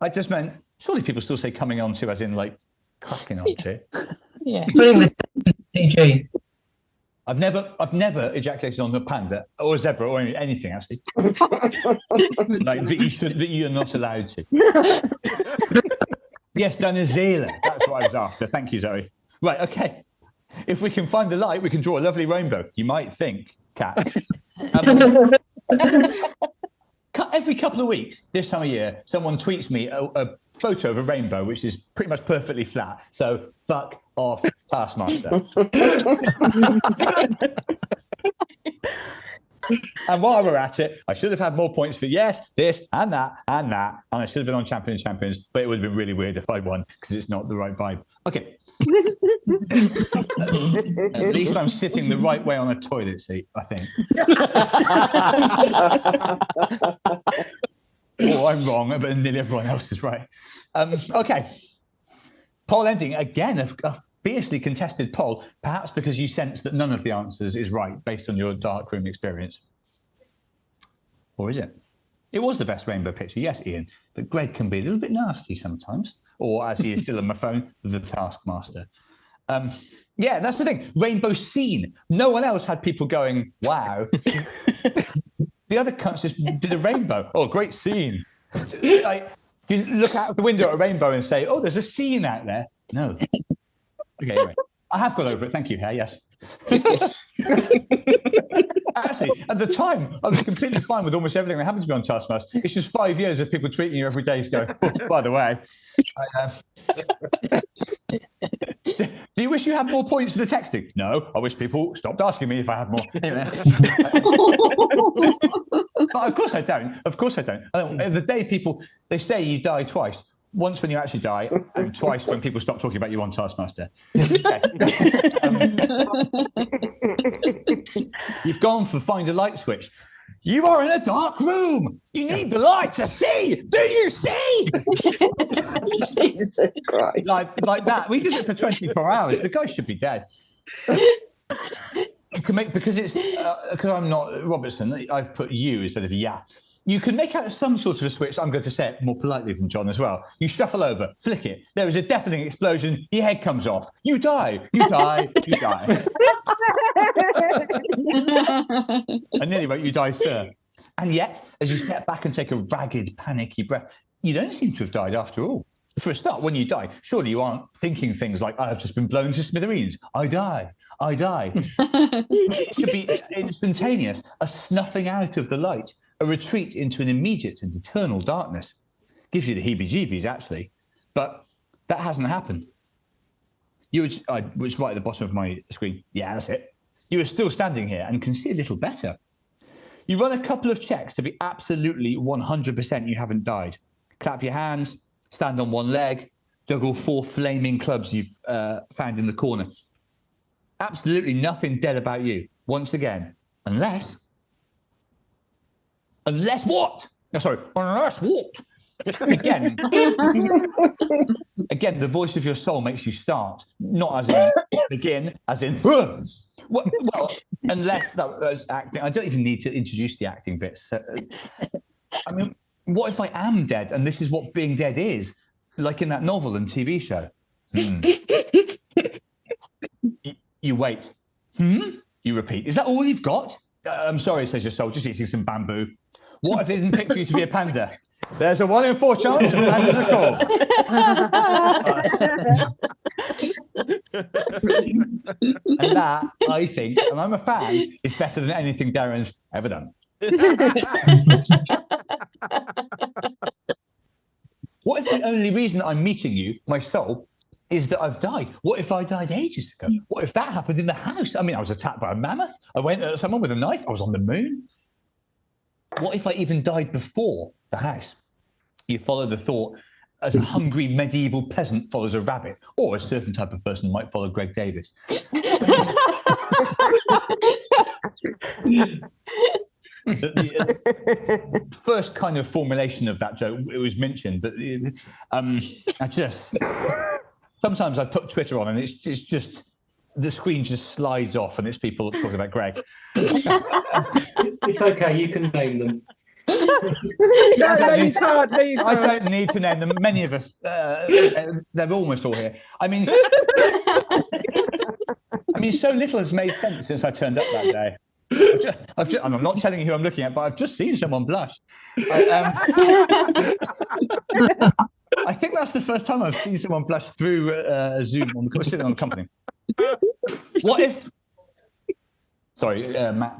A: I just meant, surely people still say coming on to as in like cracking on to.
F: Yeah. Putting the PG.
A: I've never ejaculated on a panda or a zebra or anything actually. Like that you're not allowed to. Yes, done in Zealand. That's what I was after. Thank you, Zoe. Right, okay. If we can find the light, we can draw a lovely rainbow. You might think, Kat. Every couple of weeks, this time of year, someone tweets me a photo of a rainbow, which is pretty much perfectly flat. So, fuck off, Taskmaster. And while we're at it, I should have had more points for yes, this, and that, and I should have been on Champions, but it would have been really weird if I'd won because it's not the right vibe. Okay. At least I'm sitting the right way on a toilet seat, I think. Or I'm wrong, but nearly everyone else is right. Okay. Poll ending. Again, a fiercely contested poll, perhaps because you sense that none of the answers is right based on your darkroom experience. Or is it? It was the best rainbow picture, yes, Ian, but Greg can be a little bit nasty sometimes, or as he is still on my phone, the Taskmaster. Yeah, that's the thing. Rainbow scene. No one else had people going, wow. The other cunts just did a rainbow. Oh, great scene. Like, you look out the window at a rainbow and say, oh, there's a scene out there. No. Okay, anyway. I have got over it. Thank you, Hare, yes. Actually, at the time, I was completely fine with almost everything that happened to me on Taskmaster. It's just 5 years of people tweeting you every day going, oh, by the way, do you wish you had more points for the texting? No, I wish people stopped asking me if I had more. But of course I don't. Of course I don't. The day they say you die twice. Once when you actually die, and twice when people stop talking about you on Taskmaster. Okay. You've gone for find a light switch. You are in a dark room. You need the light to see. Do you see?
F: Jesus Christ.
A: Like that. We did it for 24 hours. The guy should be dead. You can make, because I'm not Robertson, I've put you instead of yeah. You can make out some sort of a switch. I'm going to say it more politely than John as well. You shuffle over, flick it. There is a deafening explosion. Your head comes off. You die. You die. You die. I nearly wrote, you die, sir. And yet, as you step back and take a ragged, panicky breath, you don't seem to have died after all. For a start, when you die, surely you aren't thinking things like, I've just been blown to smithereens. I die. I die. It should be instantaneous, a snuffing out of the light. A retreat into an immediate and eternal darkness. Gives you the heebie-jeebies, actually. But that hasn't happened. Which right at the bottom of my screen. Yeah, that's it. You are still standing here and can see a little better. You run a couple of checks to be absolutely 100% you haven't died. Clap your hands, stand on one leg, juggle 4 flaming clubs you've found in the corner. Absolutely nothing dead about you, once again. Unless what? No, sorry. Unless what? Again, the voice of your soul makes you start, not as in begin, as in. Well, unless that was acting. I don't even need to introduce the acting bits. I mean, what if I am dead and this is what being dead is, like in that novel and TV show? You wait. You repeat. Is that all you've got? I'm sorry, says your soul, just eating some bamboo. What if they didn't pick you to be a panda? There's a 1 in 4 chance of pandas are called. And that, I think, and I'm a fan, is better than anything Darren's ever done. What if the only reason I'm meeting you, my soul, is that I've died? What if I died ages ago? What if that happened in the house? I mean, I was attacked by a mammoth. I went at someone with a knife. I was on the moon. What if I even died before the house. You follow the thought as a hungry medieval peasant follows a rabbit, or a certain type of person might follow Greg Davis. The first kind of formulation of that joke, it was mentioned, but sometimes I put Twitter on and it's just the screen just slides off and it's people talking about Greg.
G: It's okay, you can name them.
B: No, you can't.
A: I don't need to name them. Many of us, they're almost all here. I mean, so little has made sense since I turned up that day. I'm not telling you who I'm looking at, but I've just seen someone blush. I think that's the first time I've seen someone blush through Zoom sitting on the company. What if? Sorry, Matt.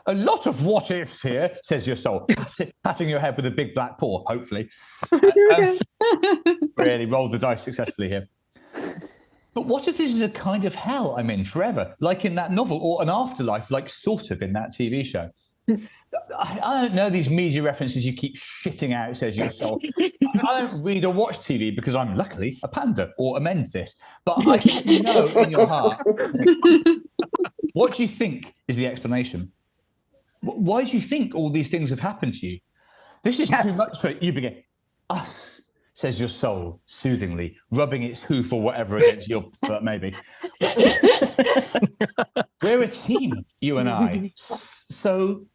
A: A lot of what ifs here, says your soul, patting your head with a big black paw. Hopefully, really rolled the dice successfully here. But what if this is a kind of hell I'm in forever, like in that novel, or an afterlife, like sort of in that TV show? I don't know these media references you keep shitting out, says your soul. I don't read or watch TV because I'm luckily a panda, or amend this. But I think you know in your heart. What do you think is the explanation? Why do you think all these things have happened to you? This is too much for you. Begin. Us, says your soul soothingly, rubbing its hoof or whatever against your foot, maybe. We're a team, you and I. So,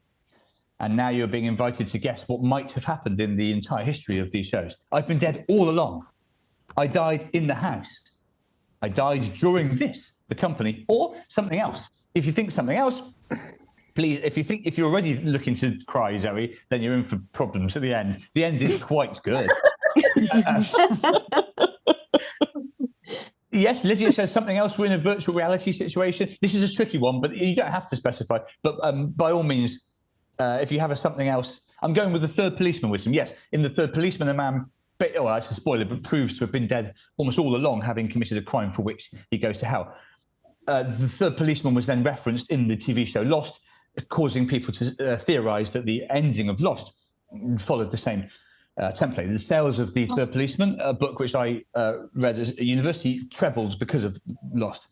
A: and now you're being invited to guess what might have happened in the entire history of these shows. I've been dead all along. I died in the house. I died during this, the company, or something else. If you think something else, please, if you're already looking to cry, Zoe, then you're in for problems at the end. The end is quite good. Yes, Lydia says something else. We're in a virtual reality situation. This is a tricky one, but you don't have to specify. But by all means, if you have a something else, I'm going with the third policeman with him. Yes, in the third policeman, a man, well, it's a spoiler, but proves to have been dead almost all along, having committed a crime for which he goes to hell. The third policeman was then referenced in the TV show Lost, causing people to theorize that the ending of Lost followed the same template. The sales of the third policeman, a book which I read at university, trebled because of Lost.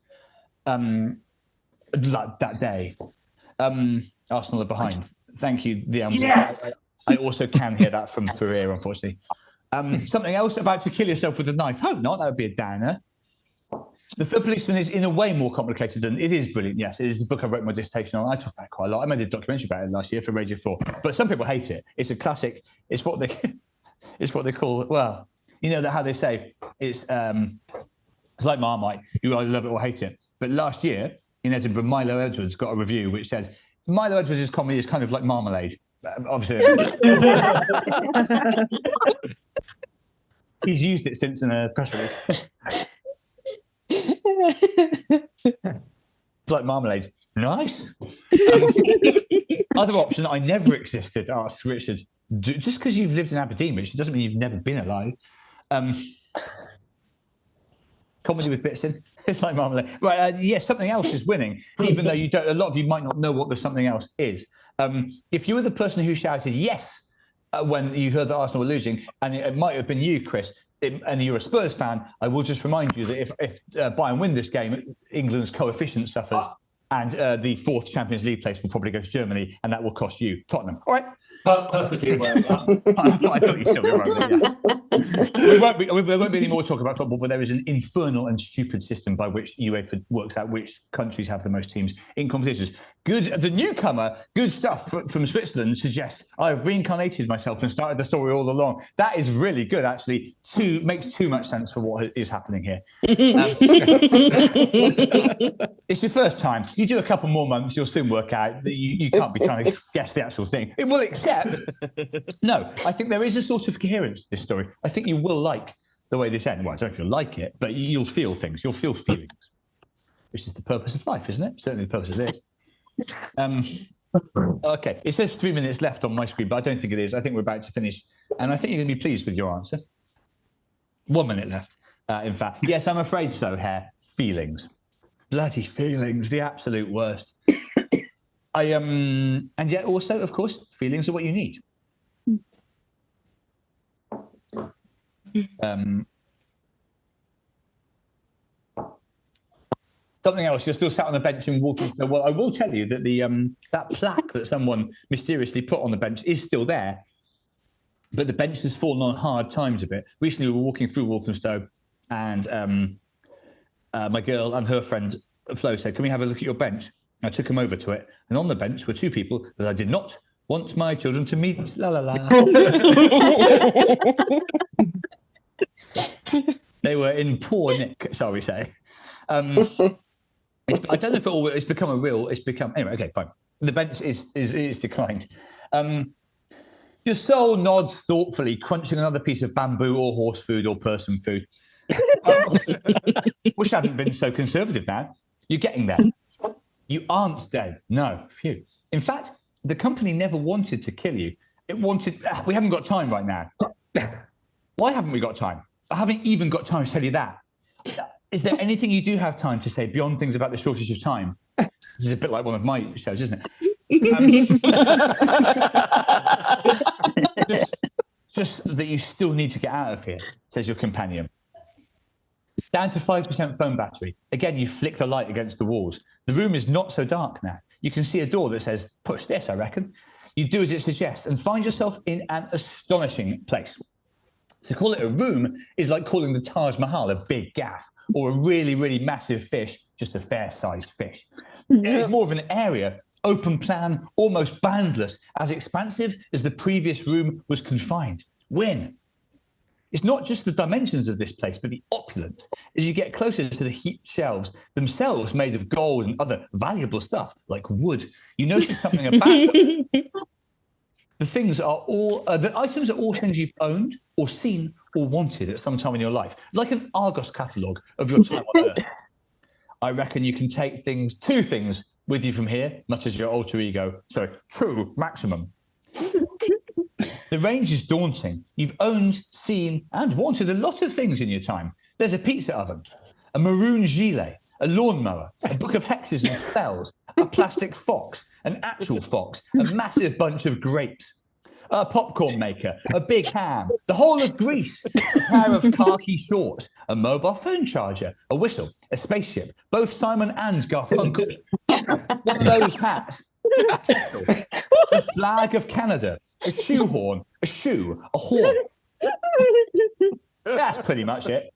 A: That day. Arsenal are behind. Thank you, the Elms.
G: Yes!
A: I also can hear that from Ryer, unfortunately. Something else about to kill yourself with a knife. Hope not, that would be a downer. The Third Policeman is in a way more complicated than it is brilliant. Yes, it is the book I wrote my dissertation on. I talk about it quite a lot. I made a documentary about it last year for Radio 4. But some people hate it. It's a classic. It's what they call, well, you know how they say it's like Marmite. You either love it or hate it. But last year in Edinburgh, Milo Edwards got a review which said Milo Edwards' comedy is kind of like marmalade. Obviously, he's used it since in a press release. It's like marmalade. Nice. Other option I never existed, asked Richard. Just because you've lived in Aberdeen, Richard, doesn't mean you've never been alive. Comedy with bits in. It's like marmalade. Right, yes, something else is winning, even though you don't. A lot of you might not know what the something else is. If you were the person who shouted yes when you heard that Arsenal were losing, and it might have been you, Chris, and you're a Spurs fan, I will just remind you that if Bayern win this game, England's coefficient suffers, and the fourth Champions League place will probably go to Germany, and that will cost you Tottenham. All right.
G: Perfectly aware of that.
A: I thought you still were right. Yeah. There won't be any more talk about football, but there is an infernal and stupid system by which UEFA works out which countries have the most teams in competitions. Good. The newcomer, good stuff from Switzerland suggests I've reincarnated myself and started the story all along. That is really good, actually. Makes too much sense for what is happening here. It's your first time. You do a couple more months, you'll soon work out that you can't be trying to guess the actual thing. It will accept. No, I think there is a sort of coherence to this story. I think you will like the way this ends. Well, I don't know if you'll like it, but you'll feel things. You'll feel feelings, which is the purpose of life, isn't it? Certainly the purpose of this. Okay, it says 3 minutes left on my screen, but I don't think it is. I think we're about to finish, and I think you're going to be pleased with your answer. 1 minute left, in fact. Yes, I'm afraid so, Hare. Feelings. Bloody feelings, the absolute worst. And yet also, of course, feelings are what you need. Something else. You're still sat on a bench in Walthamstow. Well, I will tell you that the that plaque that someone mysteriously put on the bench is still there, but the bench has fallen on hard times a bit. Recently, we were walking through Walthamstow, and my girl and her friend Flo said, "Can we have a look at your bench?" I took them over to it, and on the bench were two people that I did not want my children to meet. La la la. They were in poor nick, shall we say? I don't know if it's become a real. It's become anyway. Okay, fine. The bench is declined. Your soul nods thoughtfully, crunching another piece of bamboo or horse food or person food. Wish I hadn't been so conservative, man. You're getting there. You aren't dead. No, phew. In fact, the company never wanted to kill you. It wanted. We haven't got time right now. Why haven't we got time? I haven't even got time to tell you that. Is there anything you do have time to say beyond things about the shortage of time? This is a bit like one of my shows, isn't it? Just that you still need to get out of here, says your companion. Down to 5% phone battery. Again, you flick the light against the walls. The room is not so dark now. You can see a door that says, push this, I reckon. You do as it suggests and find yourself in an astonishing place. To call it a room is like calling the Taj Mahal a big gaff, or a really, really massive fish just a fair-sized fish. It's more of an area, open plan, almost boundless, as expansive as the previous room was confined. Win. It's not just the dimensions of this place, but the opulence. As you get closer to the heaped shelves, themselves made of gold and other valuable stuff, like wood, you notice something about them. The items are all things you've owned or seen or wanted at some time in your life, like an Argos catalogue of your time on Earth. I reckon you can take two things with you from here, much as your alter ego. So, true, maximum. The range is daunting. You've owned, seen, and wanted a lot of things in your time. There's a pizza oven, a maroon gilet, a lawnmower, a book of hexes and spells, a plastic fox, an actual fox, a massive bunch of grapes, a popcorn maker, a big ham, the whole of Greece, a pair of khaki shorts, a mobile phone charger, a whistle, a spaceship, both Simon and Garfunkel, one of those hats, the flag of Canada, a shoehorn, a shoe, a horn. That's pretty much it.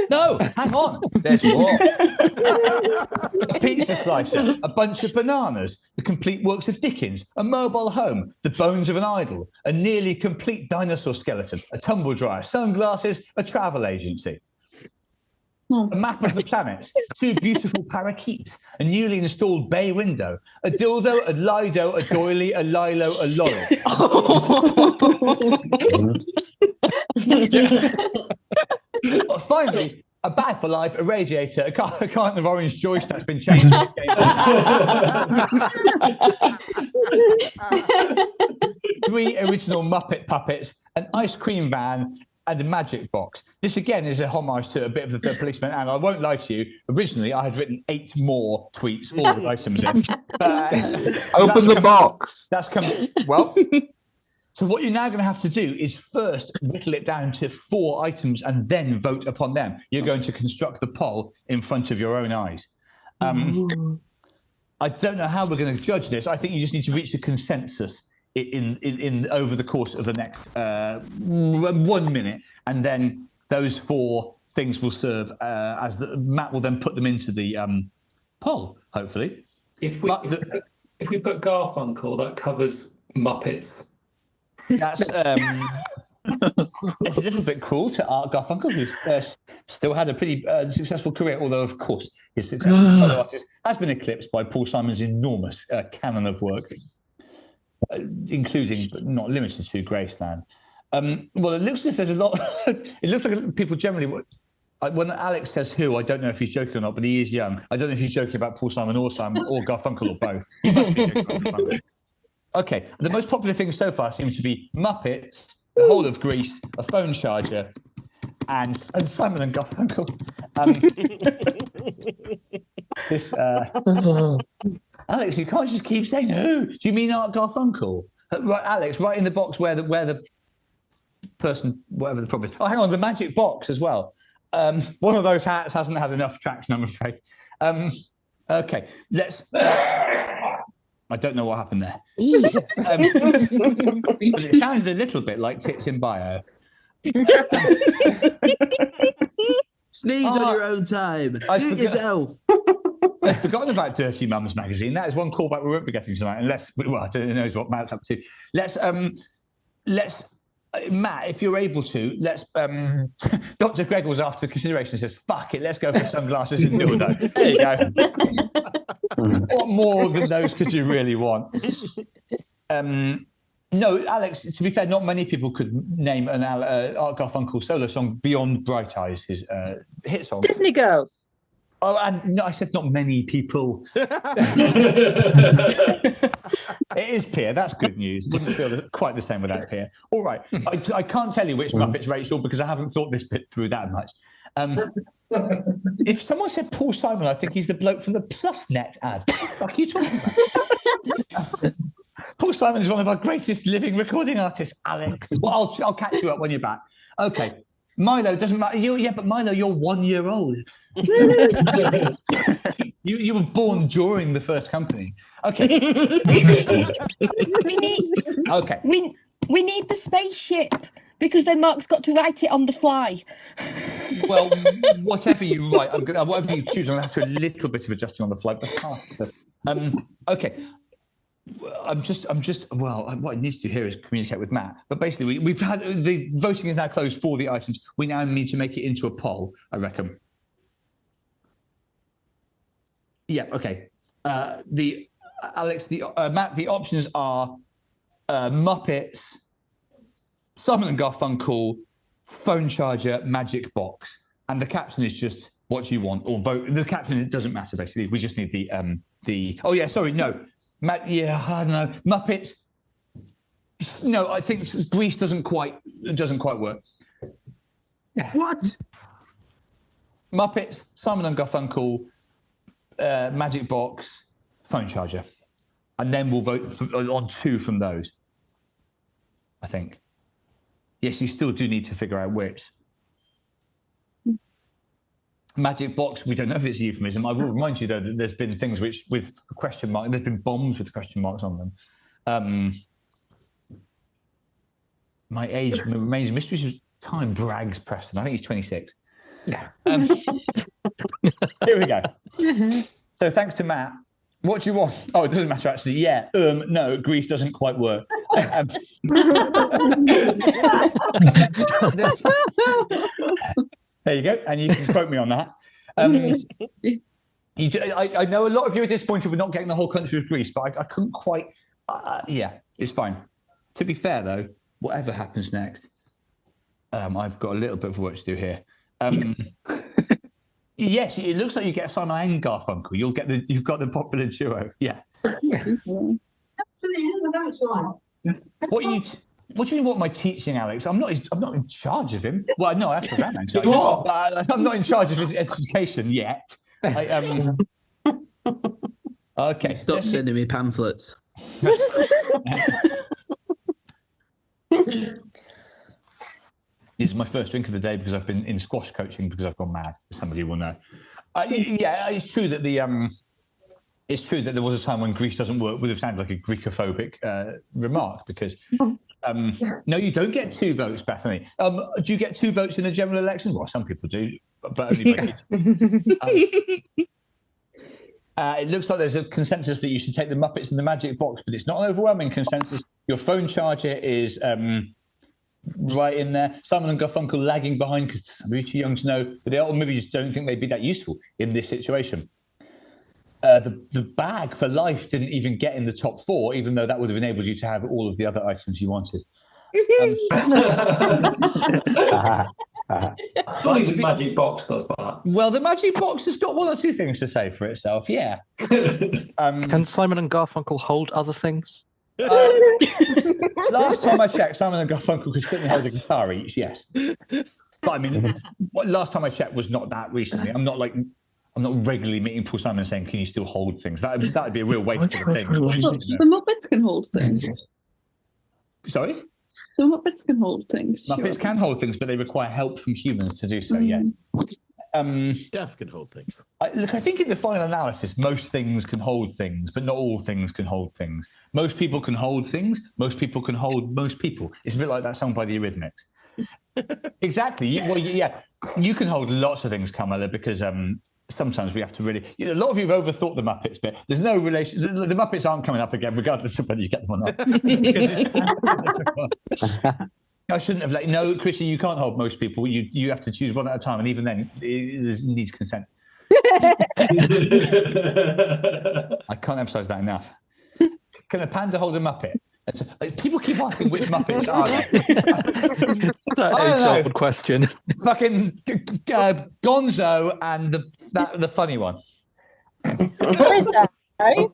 A: No, hang on. There's more. A pizza slicer, a bunch of bananas, the complete works of Dickens, a mobile home, the bones of an idol, a nearly complete dinosaur skeleton, a tumble dryer, sunglasses, a travel agency. A map of the planets, two beautiful parakeets, a newly installed bay window, a dildo, a lido, a doily, a lilo, a laurel. Finally, a bag for life, a radiator, a carton of orange joist that's been changed. 3 original Muppet puppets, an ice cream van, and a magic box. This again is a homage to a bit of the Third Policeman, and I won't lie to you, originally I had written 8 more tweets, all with items in.
H: Open the box.
A: That's come, well, so what you're now going to have to do is first whittle it down to 4 items and then vote upon them. You're going to construct the poll in front of your own eyes. I don't know how we're going to judge this. I think you just need to reach a consensus in over the course of the next 1 minute, and then those 4 things will serve as Matt will then put them into the poll, hopefully.
G: If we put Garfunkel, that covers Muppets.
A: That's it's a little bit cruel to Art Garfunkel, who's still had a pretty successful career, although of course his success as a solo artist has been eclipsed by Paul Simon's enormous canon of work, including but not limited to Graceland. Well, it looks as if there's a lot. It looks like people generally. When Alex says who, I don't know if he's joking or not, but he is young. I don't know if he's joking about Paul Simon or Garfunkel or both. He must be joking about Garfunkel. Okay, the most popular things so far seem to be Muppets, the whole of Greece, a phone charger, and Simon and Garfunkel. Alex, you can't just keep saying who. Do you mean Art Garfunkel? Right, Alex, right in the box where the person, whatever the problem is. Oh, hang on, the magic box as well. One of those hats hasn't had enough traction, I'm afraid. Okay, let's. I don't know what happened there. But it sounded a little bit like tits in bio.
I: Sneeze on your own time. Do it yourself.
A: I've forgotten about Dirty Mums magazine. That is one callback we won't be getting tonight, unless, well, I don't know what Matt's up to. Let's Matt, if you're able to, let's. Dr. Greg was after consideration. Says, "Fuck it, let's go for sunglasses and dildo." There you go. What more than those could you really want? No, Alex. To be fair, not many people could name an Art Garfunkel solo song beyond "Bright Eyes," his hit song.
B: Disney Girls.
A: Oh, and no, I said not many people. It is Pierre. That's good news. Wouldn't feel quite the same without Pierre. All right. I can't tell you which Muppets, Rachel, because I haven't thought this bit through that much. If someone said Paul Simon, I think he's the bloke from the PlusNet ad. What are you talking about? Paul Simon is one of our greatest living recording artists, Alex. Well, I'll catch you up when you're back. Okay. Milo, doesn't matter. But Milo, you're 1 year old. You were born during the first company. Okay.
J: We need the spaceship because then Mark's got to write it on the fly.
A: Well, whatever you write, whatever you choose, I'm going to have to do a little bit of adjusting on the fly. But okay. What I need to do here is communicate with Matt. But basically, we've had the voting is now closed for the items. We now need to make it into a poll, I reckon. Yeah. Okay. Matt, the options are Muppets, Simon and Garfunkel, phone charger, magic box, and the caption is just what you want or vote. The caption, it doesn't matter basically. We just need the. Oh yeah, sorry, no. Matt, yeah, I don't know. Muppets. No, I think Grease doesn't quite work.
I: What?
A: Muppets, Simon and Garfunkel, magic box, phone charger, and then we'll vote on two from those. I think. Yes, you still do need to figure out which. Magic box, we don't know if it's a euphemism. I will remind you, though, that there's been things with question marks, there's been bombs with question marks on them. My age remains mysteries of time, brags Preston. I think he's 26. Yeah. Here we go. So thanks to Matt. What do you want? Oh, it doesn't matter, actually. Yeah. No, Grease doesn't quite work. There you go, and you can quote me on that. I know a lot of you are disappointed with not getting the whole country of Greece, but I couldn't quite. Yeah, it's fine. To be fair, though, whatever happens next, I've got a little bit of work to do here. Yes, it looks like you get Simon and Garfunkel. You've got the popular duo. Yeah. What do you mean? What am I teaching, Alex? I'm not in charge of him. Well, no, I have to run in charge. I'm not in charge of his education yet. Okay.
I: Stop sending me pamphlets.
A: This is my first drink of the day because I've been in squash coaching because I've gone mad. Somebody will know. Yeah, it's true that there was a time when Greece doesn't work would have sounded like a Greekophobic remark because no, you don't get 2 votes, Bethany. Do you get 2 votes in a general election? Well, some people do, but only by it looks like there's a consensus that you should take the Muppets and the magic box, but it's not an overwhelming consensus. Your phone charger is right in there. Simon and Garfunkel lagging behind because they're too young to know, but the old movies don't think they'd be that useful in this situation. The bag for life didn't even get in the top 4, even though that would have enabled you to have all of the other items you wanted.
G: The magic box does that.
A: Well, the magic box has got 1 or 2 things to say for itself. Yeah.
E: Can Simon and Garfunkel hold other things?
A: Last time I checked, Simon and Garfunkel could certainly hold a guitar each. Yes, but I mean, last time I checked was not that recently. I'm not regularly meeting Paul Simon and saying, "Can you still hold things?" That'd be a real waste of a thing.
J: The Muppets can hold things.
A: Sorry?
K: So Muppets can hold things.
A: Muppets can hold things, but they require help from humans to do so. Yeah.
I: Death can hold things.
A: Look, I think in the final analysis, most things can hold things, but not all things can hold things. Most people can hold things. Most people can hold most people. It's a bit like that song by the Eurythmics. Exactly. You can hold lots of things, Carmela, because sometimes we have to really. A lot of you have overthought the Muppets bit. There's no relation. The Muppets aren't coming up again, regardless of whether you get them or not. I shouldn't have no, Chrissy, you can't hold most people. You have to choose one at a time, and even then, it needs consent. I can't emphasize that enough. Can a panda hold a Muppet? People keep asking which Muppets are they.
E: That age-old question.
A: Fucking Gonzo and the funny one.
F: What is that? Right?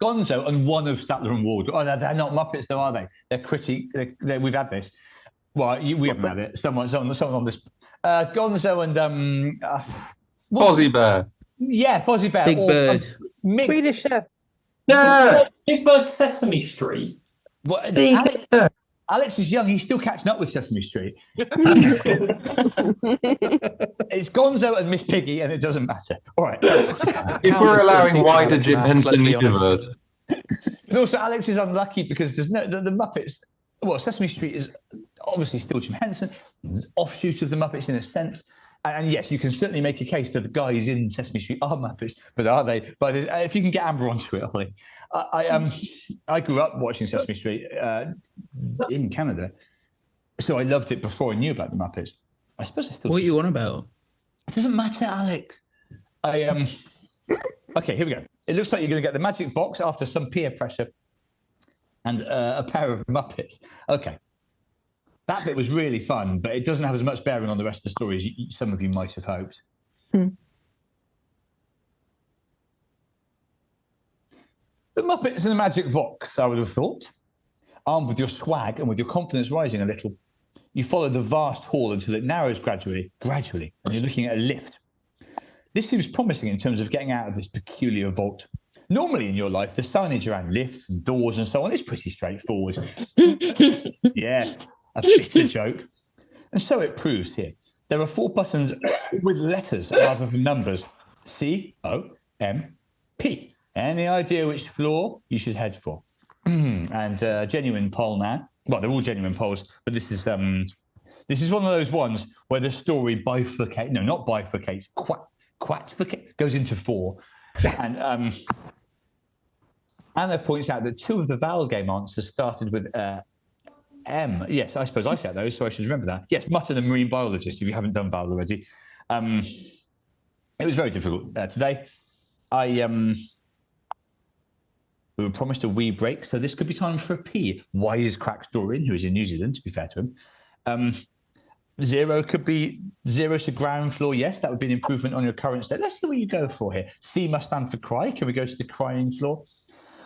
A: Gonzo and one of Statler and Ward. Oh, they're not Muppets, though, are they? They're we've had this. Well, we haven't had it. Someone on this. Gonzo and
H: Fozzie Bear.
A: Yeah, Fozzie Bear.
I: Big Bird.
B: Swedish Chef.
H: Yeah.
G: Big Bird Sesame Street.
A: What,
F: Big Bird.
A: Alex is young. He's still catching up with Sesame Street. It's Gonzo and Miss Piggy, and it doesn't matter. All right.
H: If we're allowing wider Jim Henson universe.
A: But also, Alex is unlucky because there's no the Muppets. Well, Sesame Street is obviously still Jim Henson, offshoot of the Muppets in a sense. And yes, you can certainly make a case that the guys in Sesame Street are Muppets, but are they? But if you can get Amber onto it, Ollie. I grew up watching Sesame Street in Canada, so I loved it before I knew about the Muppets. I suppose I still.
I: What are you on about?
A: It doesn't matter, Alex. Okay, here we go. It looks like you're going to get the magic box after some peer pressure and a pair of Muppets. Okay. That bit was really fun, but it doesn't have as much bearing on the rest of the story as some of you might have hoped. The Muppets in the magic box, I would have thought. Armed with your swag and with your confidence rising a little, you follow the vast hall until it narrows gradually, and you're looking at a lift. This seems promising in terms of getting out of this peculiar vault. Normally in your life, the signage around lifts and doors and so on is pretty straightforward. Yeah. A bitter joke. And so it proves here. There are 4 buttons with letters rather than numbers. C-O-M-P. Any idea which floor you should head for? And genuine poll now. Well, they're all genuine polls, but this is one of those ones where the story bifurcates. No, not bifurcates. Goes into 4. And Anna points out that 2 of the vowel game answers started with M. Yes, I suppose I said those, so I should remember that. Yes, Mutton and marine biologist, if you haven't done vowel already. It was very difficult today. We were promised a wee break, so this could be time for a P. Wise crack Dorian, who is in New Zealand, to be fair to him. 0 could be 0 to ground floor. Yes, that would be an improvement on your current state. Let's see what you go for here. C must stand for cry. Can we go to the crying floor?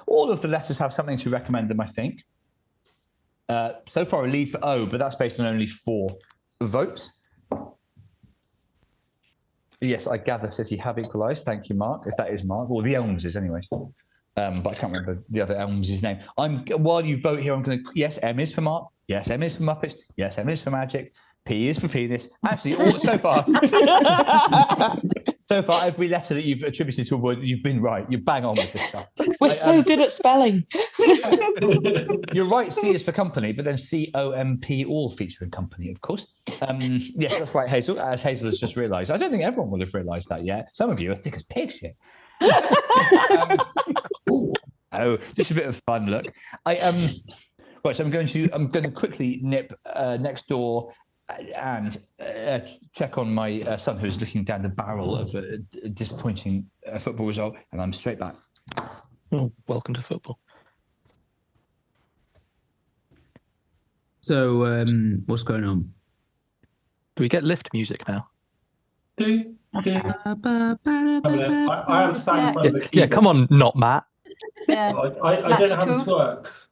A: All of the letters have something to recommend them, I think. So far, a lead for O, but that's based on only 4 votes. Yes, I gather, says you have equalised. Thank you, Mark, if that is Mark. Well, the Elms is anyway. But I can't remember the other Elms' name. While you vote here, I'm going to... Yes, M is for Mark. Yes, M is for Muppets. Yes, M is for Magic. P is for penis. Actually, so far, every letter that you've attributed to a word, you've been right. You bang on with this stuff.
F: We're so good at spelling.
A: You're right. C is for company, but then C-O-M-P all feature in company, of course. Yes, that's right, Hazel. As Hazel has just realised. I don't think everyone will have realised that yet. Some of you are thick as pig shit. Just a bit of fun. Look, right. So I'm going to quickly nip next door and check on my son, who is looking down the barrel of a disappointing football result, and I'm straight back.
E: Oh, welcome to football.
I: So, what's going on?
E: Do we get lift music now?
G: I am standing in front of the keyboard.
E: Yeah, come on, not Matt.
K: Yeah.
G: I don't know how this works.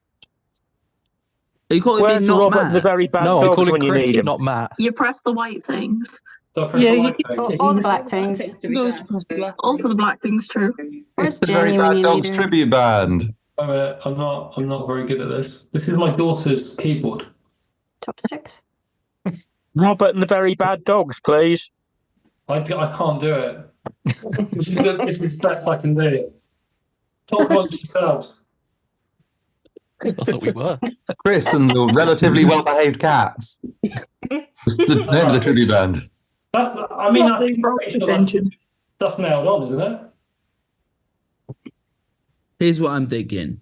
I: Are you calling me not Matt?
L: The very bad
E: No, I'm calling
L: when you
E: Chris,
L: need him.
E: not Matt.
K: You press the white things.
G: So I press the white thing.
F: All the black things.
K: Also the black things, true.
F: Where's
H: The very
F: Jenny when
H: bad
F: you
H: dogs
F: need her?
H: tribute band.
G: I'm not very good at this. This is my daughter's keyboard.
F: Top 6.
L: Robert and the Very Bad Dogs, please.
G: I can't do it. This is the best I can do. Talk amongst yourselves.
E: I thought we were.
H: Chris and the relatively well-behaved cats. It's the name of the tribute band.
G: That's nailed on, isn't it?
I: Here's what I'm thinking.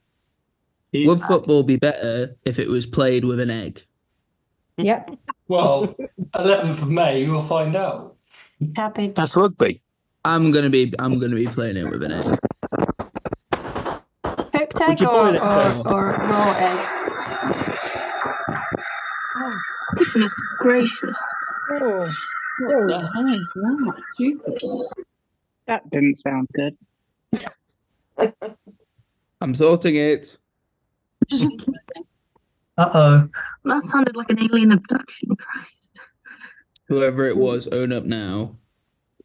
I: Would football be better if it was played with an egg?
F: Yep.
G: Well, 11th of May, you'll find out.
F: Cabbage.
L: That's rugby.
I: I'm gonna be playing it with an egg.
F: Cooked egg or raw egg?
K: Oh, goodness gracious.
F: Oh.
K: What the hell is that? Stupid.
B: That didn't sound good.
I: I'm sorting it.
K: Uh-oh. That sounded like an alien abduction. Christ.
I: Whoever it was, own up now,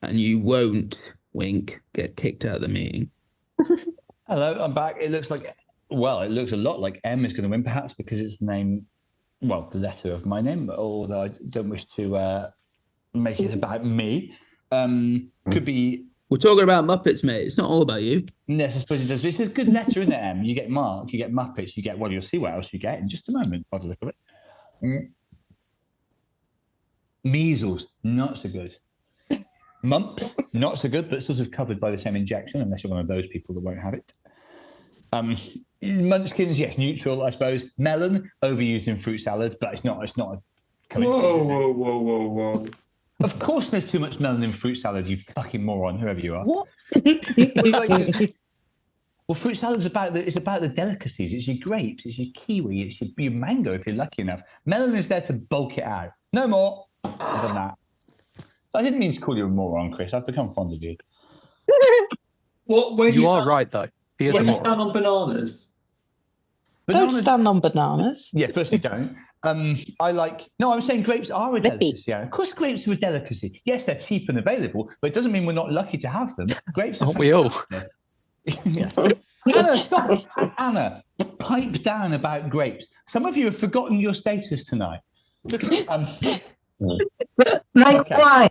I: and you won't, wink, get kicked out of the meeting.
A: Hello, I'm back. It looks a lot like M is going to win, perhaps because it's the name, well, the letter of my name, although I don't wish to make it about me. Could be...
I: We're talking about Muppets, mate. It's not all about you.
A: Yes, I suppose it does. But it's a good letter, isn't it, M? You get Mark, you get Muppets, you get, well, you'll see what else you get in just a moment by the look of it. Measles, not so good. Mumps, not so good, but sort of covered by the same injection, unless you're one of those people that won't have it. Munchkins, yes, neutral, I suppose. Melon, overused in fruit salad, but it's not a coincidence.
G: Whoa.
A: Of course there's too much melon in fruit salad, you fucking moron, whoever you are.
F: What?
A: Well, fruit salad's about the delicacies. It's your grapes, it's your kiwi, it's your mango if you're lucky enough. Melon is there to bulk it out. No more than that. So I didn't mean to call you a moron, Chris. I've become fond of you.
E: You are right, though. He is
G: Where
E: a
G: do you
E: moron.
G: stand on bananas?
F: Don't stand on bananas.
A: Yeah, firstly, don't. I'm saying grapes are a delicacy. Yeah. Of course, grapes are a delicacy. Yes, they're cheap and available, but it doesn't mean we're not lucky to have them. Grapes are
E: Aren't we all?
A: Yeah. Anna, stop. Anna, pipe down about grapes. Some of you have forgotten your status tonight.
F: Like wine.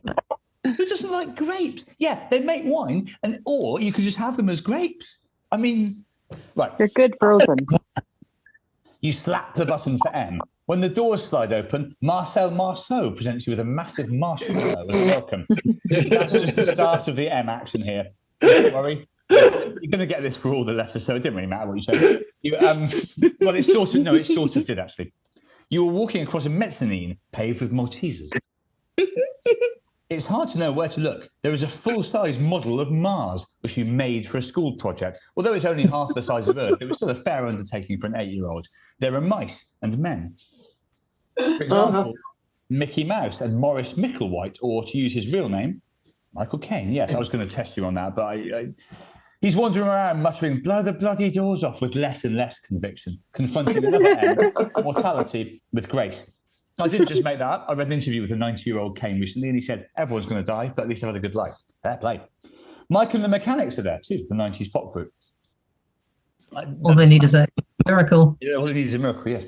A: Who doesn't like grapes? Yeah, they make wine, or you could just have them as grapes. I mean, right.
F: They're good frozen.
A: You slap the button for M. When the doors slide open, Marcel Marceau presents you with a massive marshmallow as a welcome. That's just the start of the M action here. Don't worry. You're going to get this for all the letters, so it didn't really matter what you said. Well, it sort of did, actually. You were walking across a mezzanine paved with Maltesers. It's hard to know where to look. There is a full-size model of Mars, which you made for a school project. Although it's only half the size of Earth, it was still a fair undertaking for an 8-year-old. There are mice and men. For example, Mickey Mouse and Maurice Micklewhite, or to use his real name, Michael Caine. Yes, I was going to test you on that, but he's wandering around muttering, blow the bloody doors off with less and less conviction, confronting another end, mortality with grace. I didn't just make that up. I read an interview with a 90-year-old Caine recently, and he said, everyone's going to die, but at least I've had a good life. Fair play. Mike and the Mechanics are there too, the 90s pop group.
B: All they need is a miracle.
A: Yeah, all they need is a miracle, yes.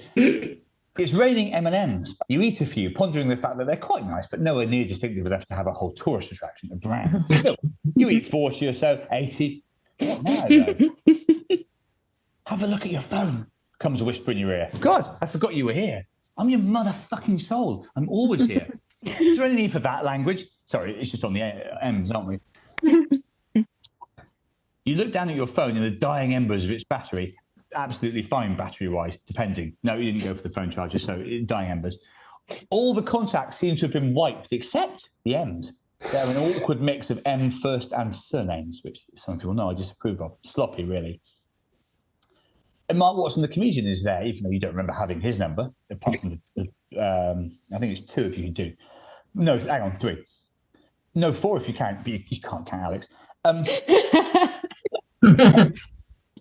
A: It's raining M&Ms. You eat a few, pondering the fact that they're quite nice, but nowhere near distinctive enough to have a whole tourist attraction, a brand. Still, you eat 40 or so, 80. What now, though? Have a look at your phone, comes a whisper in your ear. God, I forgot you were here. I'm your motherfucking soul. I'm always here. Is there any need for that language? Sorry, it's just on the M's, aren't we? You look down at your phone in the dying embers of its battery. Absolutely fine battery-wise, depending. No, you didn't go for the phone charger, so dying embers. All the contacts seem to have been wiped, except the M's. They're an awkward mix of M first and surnames, which some people know I disapprove of. Sloppy, really. And Mark Watson, the comedian, is there, even though you don't remember having his number, apart from I think it's 2 if you can do. No, hang on, 3. No, 4 if you can, but you can't count Alex.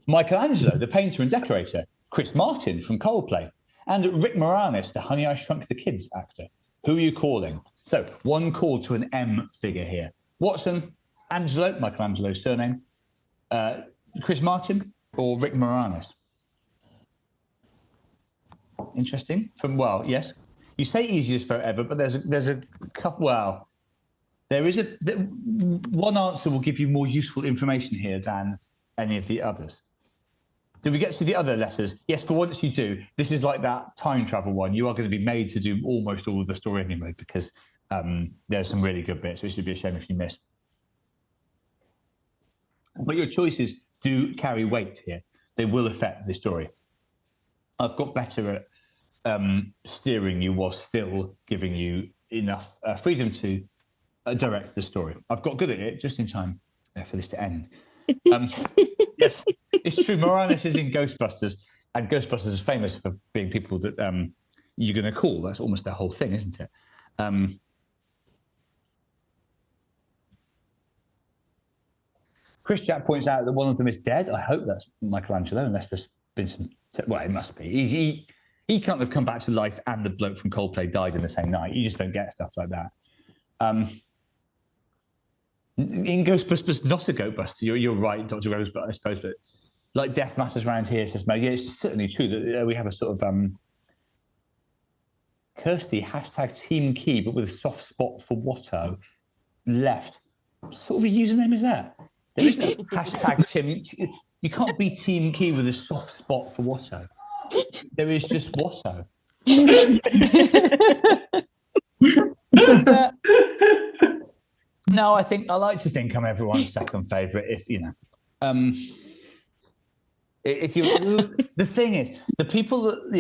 A: Michelangelo, the painter and decorator, Chris Martin from Coldplay, and Rick Moranis, the Honey, I Shrunk the Kids actor. Who are you calling? So, one call to an M figure here. Watson, Angelo, Michelangelo's surname, Chris Martin, or Rick Moranis? interesting. Yes, you say easiest vote ever, but there's a couple. Well, there is one answer will give you more useful information here than any of the others. Do we get to the other letters? Yes, for once you do. This is like that time travel one. You are going to be made to do almost all of the story anyway, because there's some really good bits, which would be a shame if you miss. But your choices do carry weight here. They will affect the story. I've got better at steering you while still giving you enough freedom to direct the story. I've got good at it just in time for this to end. Yes, it's true. Moranis is in Ghostbusters, and Ghostbusters is famous for being people that you're going to call. That's almost the whole thing, isn't it? Chris Jack points out that one of them is dead. I hope that's Michelangelo, unless there's been some... Well, it must be. He can't have come back to life and the bloke from Coldplay died in the same night. You just don't get stuff like that. In Ghostbusters, not a Ghostbuster. You're right, Dr. Rose, but I suppose that like Death Matters around here, says Mo. Yeah, it's certainly true that we have a sort of Kirsty, hashtag Team Key, but with a soft spot for Watto. Left. What sort of a username is that? There is no hashtag Tim. You can't be Team Key with a soft spot for Watto. There is just Watto. No, I like to think I'm everyone's second favourite. If you know, if you, the thing is, the people that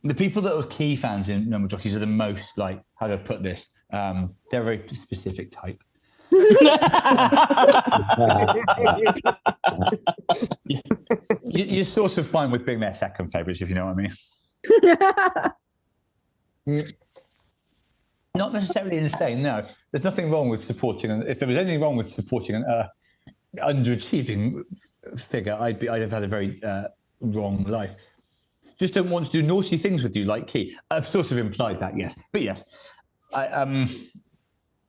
A: the people that are Key fans in Number Jockeys are the most like, how do I put this? They're a very specific type. You're sort of fine with being their second favourites, if you know what I mean. Not necessarily insane, no. There's nothing wrong with supporting, and if there was anything wrong with supporting an underachieving figure, I'd have had a very wrong life. Just don't want to do naughty things with you, like Key. I've sort of implied that, yes. But yes,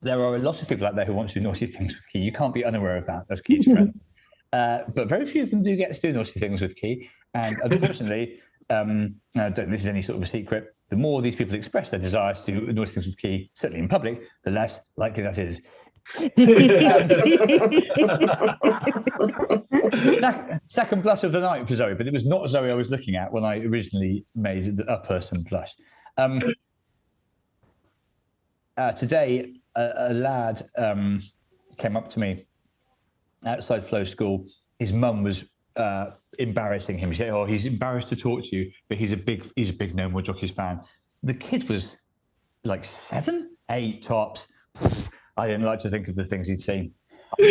A: there are a lot of people out there who want to do naughty things with Key. You can't be unaware of that as Key's friend. But very few of them do get to do naughty things with Key. And unfortunately, this is any sort of a secret, the more these people express their desire to do naughty things with Key, certainly in public, the less likely that is. Second blush of the night for Zoe, but it was not Zoe I was looking at when I originally made a person blush. Today, a lad came up to me outside Flow School. His mum was embarrassing him. He said, "Oh, he's embarrassed to talk to you, but he's a big No More Jockeys fan." The kid was like 7, 8 tops. I didn't like to think of the things he'd seen.
E: So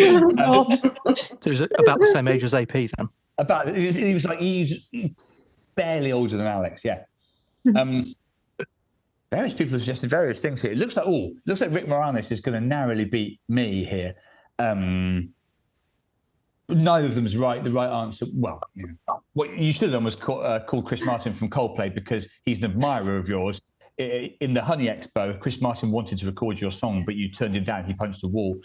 E: he's about the same age as AP then?
A: He was barely older than Alex, yeah. Various people have suggested various things here. It looks like Rick Moranis is going to narrowly beat me here. Neither of them is right. The right answer, well, what you should have done was call Chris Martin from Coldplay, because he's an admirer of yours. In the Honey Expo, Chris Martin wanted to record your song, but you turned him down. He punched a wall.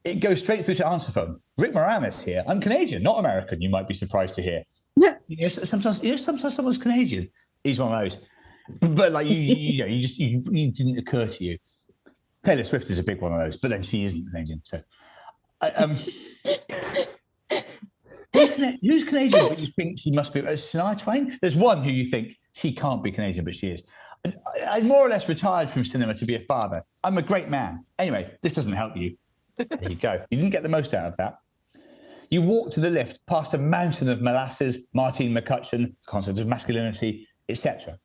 A: It goes straight through to answer phone. Rick Moranis here. I'm Canadian, not American. You might be surprised to hear. Sometimes someone's Canadian. He's one of those. But like you didn't occur to you. Taylor Swift is a big one of those, but then she isn't Canadian. So, who's Canadian but you think she must be? Shania Twain? There's one who you think she can't be Canadian, but she is. I more or less retired from cinema to be a father. I'm a great man. Anyway, this doesn't help you. There you go. You didn't get the most out of that. You walk to the lift past a mountain of molasses, Martine McCutcheon, concept of masculinity, etc.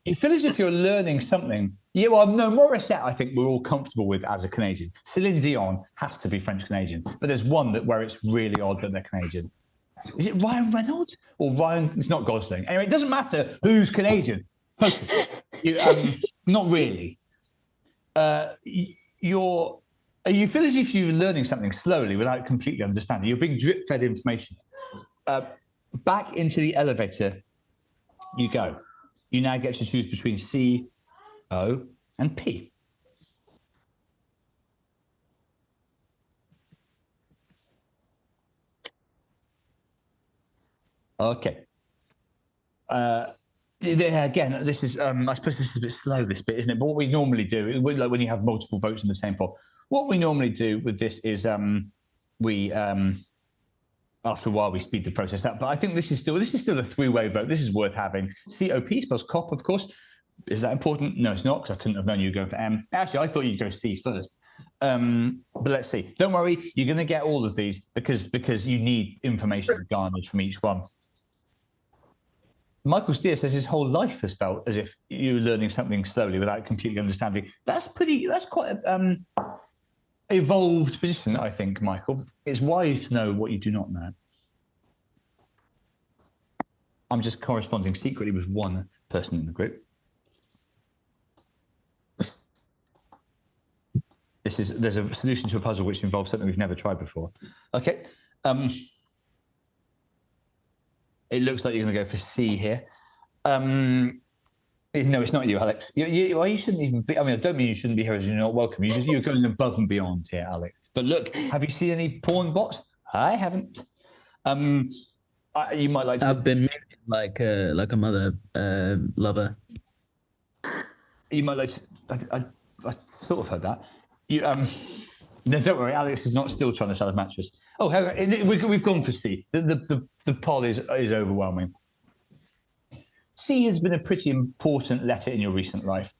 A: You feel as if you're learning something. Yeah, well, no, Morissette, I think we're all comfortable with as a Canadian. Celine Dion has to be French-Canadian, but there's one where it's really odd that they're Canadian. Is it Ryan Reynolds? Or Ryan, it's not Gosling. Anyway, it doesn't matter who's Canadian. Focus. Not really. You feel as if you're learning something slowly without completely understanding. You're being drip-fed information. Back into the elevator you go. You now get to choose between C, O, and P. Okay. Yeah, again, this is, I suppose this is a bit slow, this bit, isn't it? But what we normally do, like when you have multiple votes in the same poll, what we normally do with this is we, after a while, we speed the process up. But I think this is still a three-way vote. This is worth having. COP spells cop, of course. Is that important? No, it's not, because I couldn't have known you were going for M. Actually, I thought you'd go C first. But let's see. Don't worry, you're going to get all of these because you need information garnered from each one. Michael Steer says his whole life has felt as if you're learning something slowly without completely understanding. That's quite an evolved position, I think, Michael. It's wise to know what you do not know. I'm just corresponding secretly with one person in the group. There's a solution to a puzzle which involves something we've never tried before. Okay. It looks like you're going to go for C here. No, it's not you, Alex. You shouldn't even be. I mean, I don't mean you shouldn't be here as you're not welcome. You're going above and beyond here, Alex. But look, have you seen any porn bots? I haven't. You might like to.
I: I've been like a mother lover.
A: You might like to. I sort of heard that. No, don't worry. Alex is not still trying to sell a mattress. Oh, we've gone for C. The poll is overwhelming. C has been a pretty important letter in your recent life.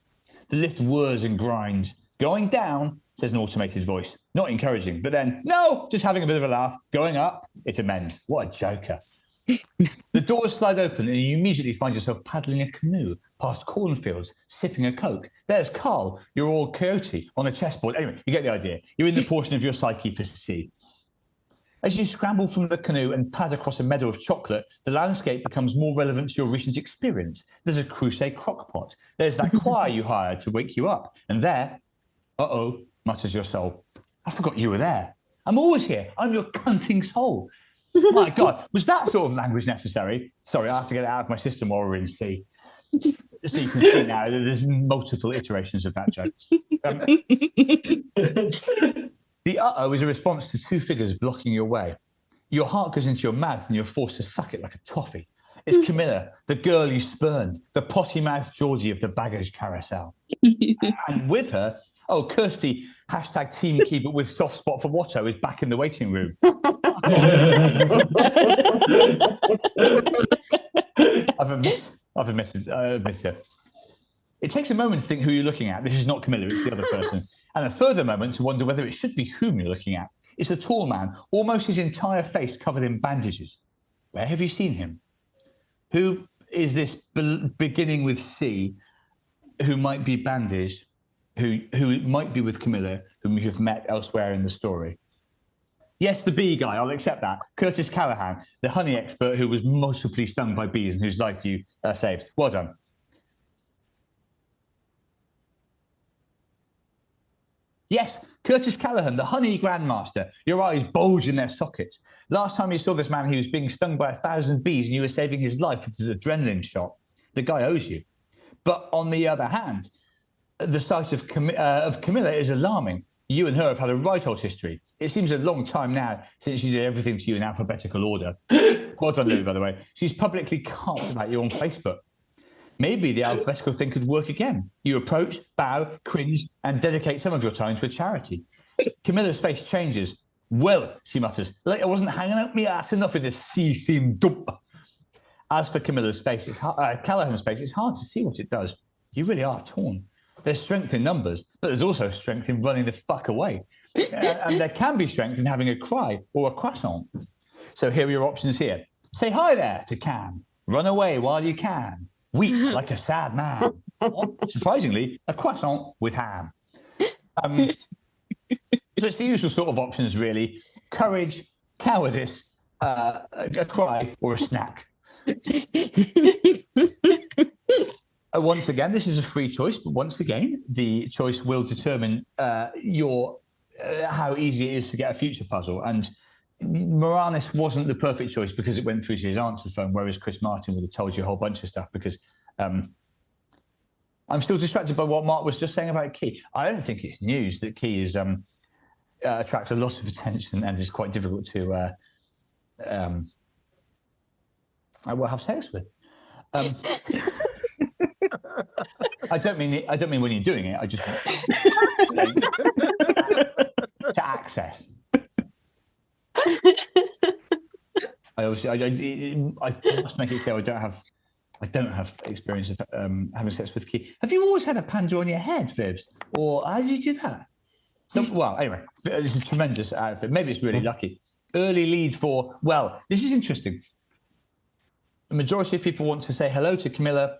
A: The lift whirs and grinds. Going down, says an automated voice. Not encouraging, but then, no, just having a bit of a laugh. Going up, it amends. What a joker. The doors slide open and you immediately find yourself paddling a canoe past cornfields, sipping a Coke. There's Carl, your old coyote, on a chessboard. Anyway, you get the idea. You're in the portion of your psyche for C. As you scramble from the canoe and pad across a meadow of chocolate, the landscape becomes more relevant to your recent experience. There's a Crusade crockpot. There's that choir you hired to wake you up. And there, uh-oh, mutters your soul. I forgot you were there. I'm always here. I'm your cunting soul. My God, was that sort of language necessary? Sorry, I have to get it out of my system while we're in C. So you can see now that there's multiple iterations of that joke. The uh-oh is a response to two figures blocking your way. Your heart goes into your mouth and you're forced to suck it like a toffee. It's Camilla, the girl you spurned, the potty-mouthed Georgie of the baggage carousel. And with her, Kirsty, hashtag team keep it with soft spot for Watto, is back in the waiting room. I've admitted it. It takes a moment to think who you're looking at. This is not Camilla, it's the other person. And a further moment to wonder whether it should be whom you're looking at. It's a tall man, almost his entire face covered in bandages. Where have you seen him? Who is this beginning with C, who might be bandaged, who might be with Camilla, whom you have met elsewhere in the story? Yes, the bee guy, I'll accept that. Curtis Callahan, the honey expert who was multiply stung by bees and whose life you saved. Well done. Yes, Curtis Callahan, the honey grandmaster. Your eyes bulge in their sockets. Last time you saw this man, he was being stung by 1,000 bees and you were saving his life with his adrenaline shot. The guy owes you. But on the other hand, the sight of Camilla is alarming. You and her have had a right old history. It seems a long time now since she did everything to you in alphabetical order. Well done, Lou, by the way. She's publicly carped about you on Facebook. Maybe the alphabetical thing could work again. You approach, bow, cringe, and dedicate some of your time to a charity. Camilla's face changes. Well, she mutters, like I wasn't hanging out my ass enough in this C-themed dump. As for Camilla's face, Callahan's face, it's hard to see what it does. You really are torn. There's strength in numbers, but there's also strength in running the fuck away. And there can be strength in having a cry or a croissant. So here are your options here. Say hi there to Cam. Run away while you can. Weep like a sad man. Or, surprisingly, a croissant with ham. So it's the usual sort of options, really. Courage, cowardice, a cry, or a snack. Once again, this is a free choice, but once again, the choice will determine how easy it is to get a future puzzle. And Moranis wasn't the perfect choice because it went through to his answer phone, whereas Chris Martin would have told you a whole bunch of stuff because I'm still distracted by what Mart was just saying about Key. I don't think it's news that Key is attracts a lot of attention and is quite difficult to have sex with. I don't mean when you're doing it. I just to access. I must make it clear I don't have experience of having sex with Key. Have you always had a panda on your head, Vivs? Or how did you do that? So, well, anyway, this is a tremendous outfit. Maybe it's really lucky. Early lead for, well, this is interesting. The majority of people want to say hello to Camilla.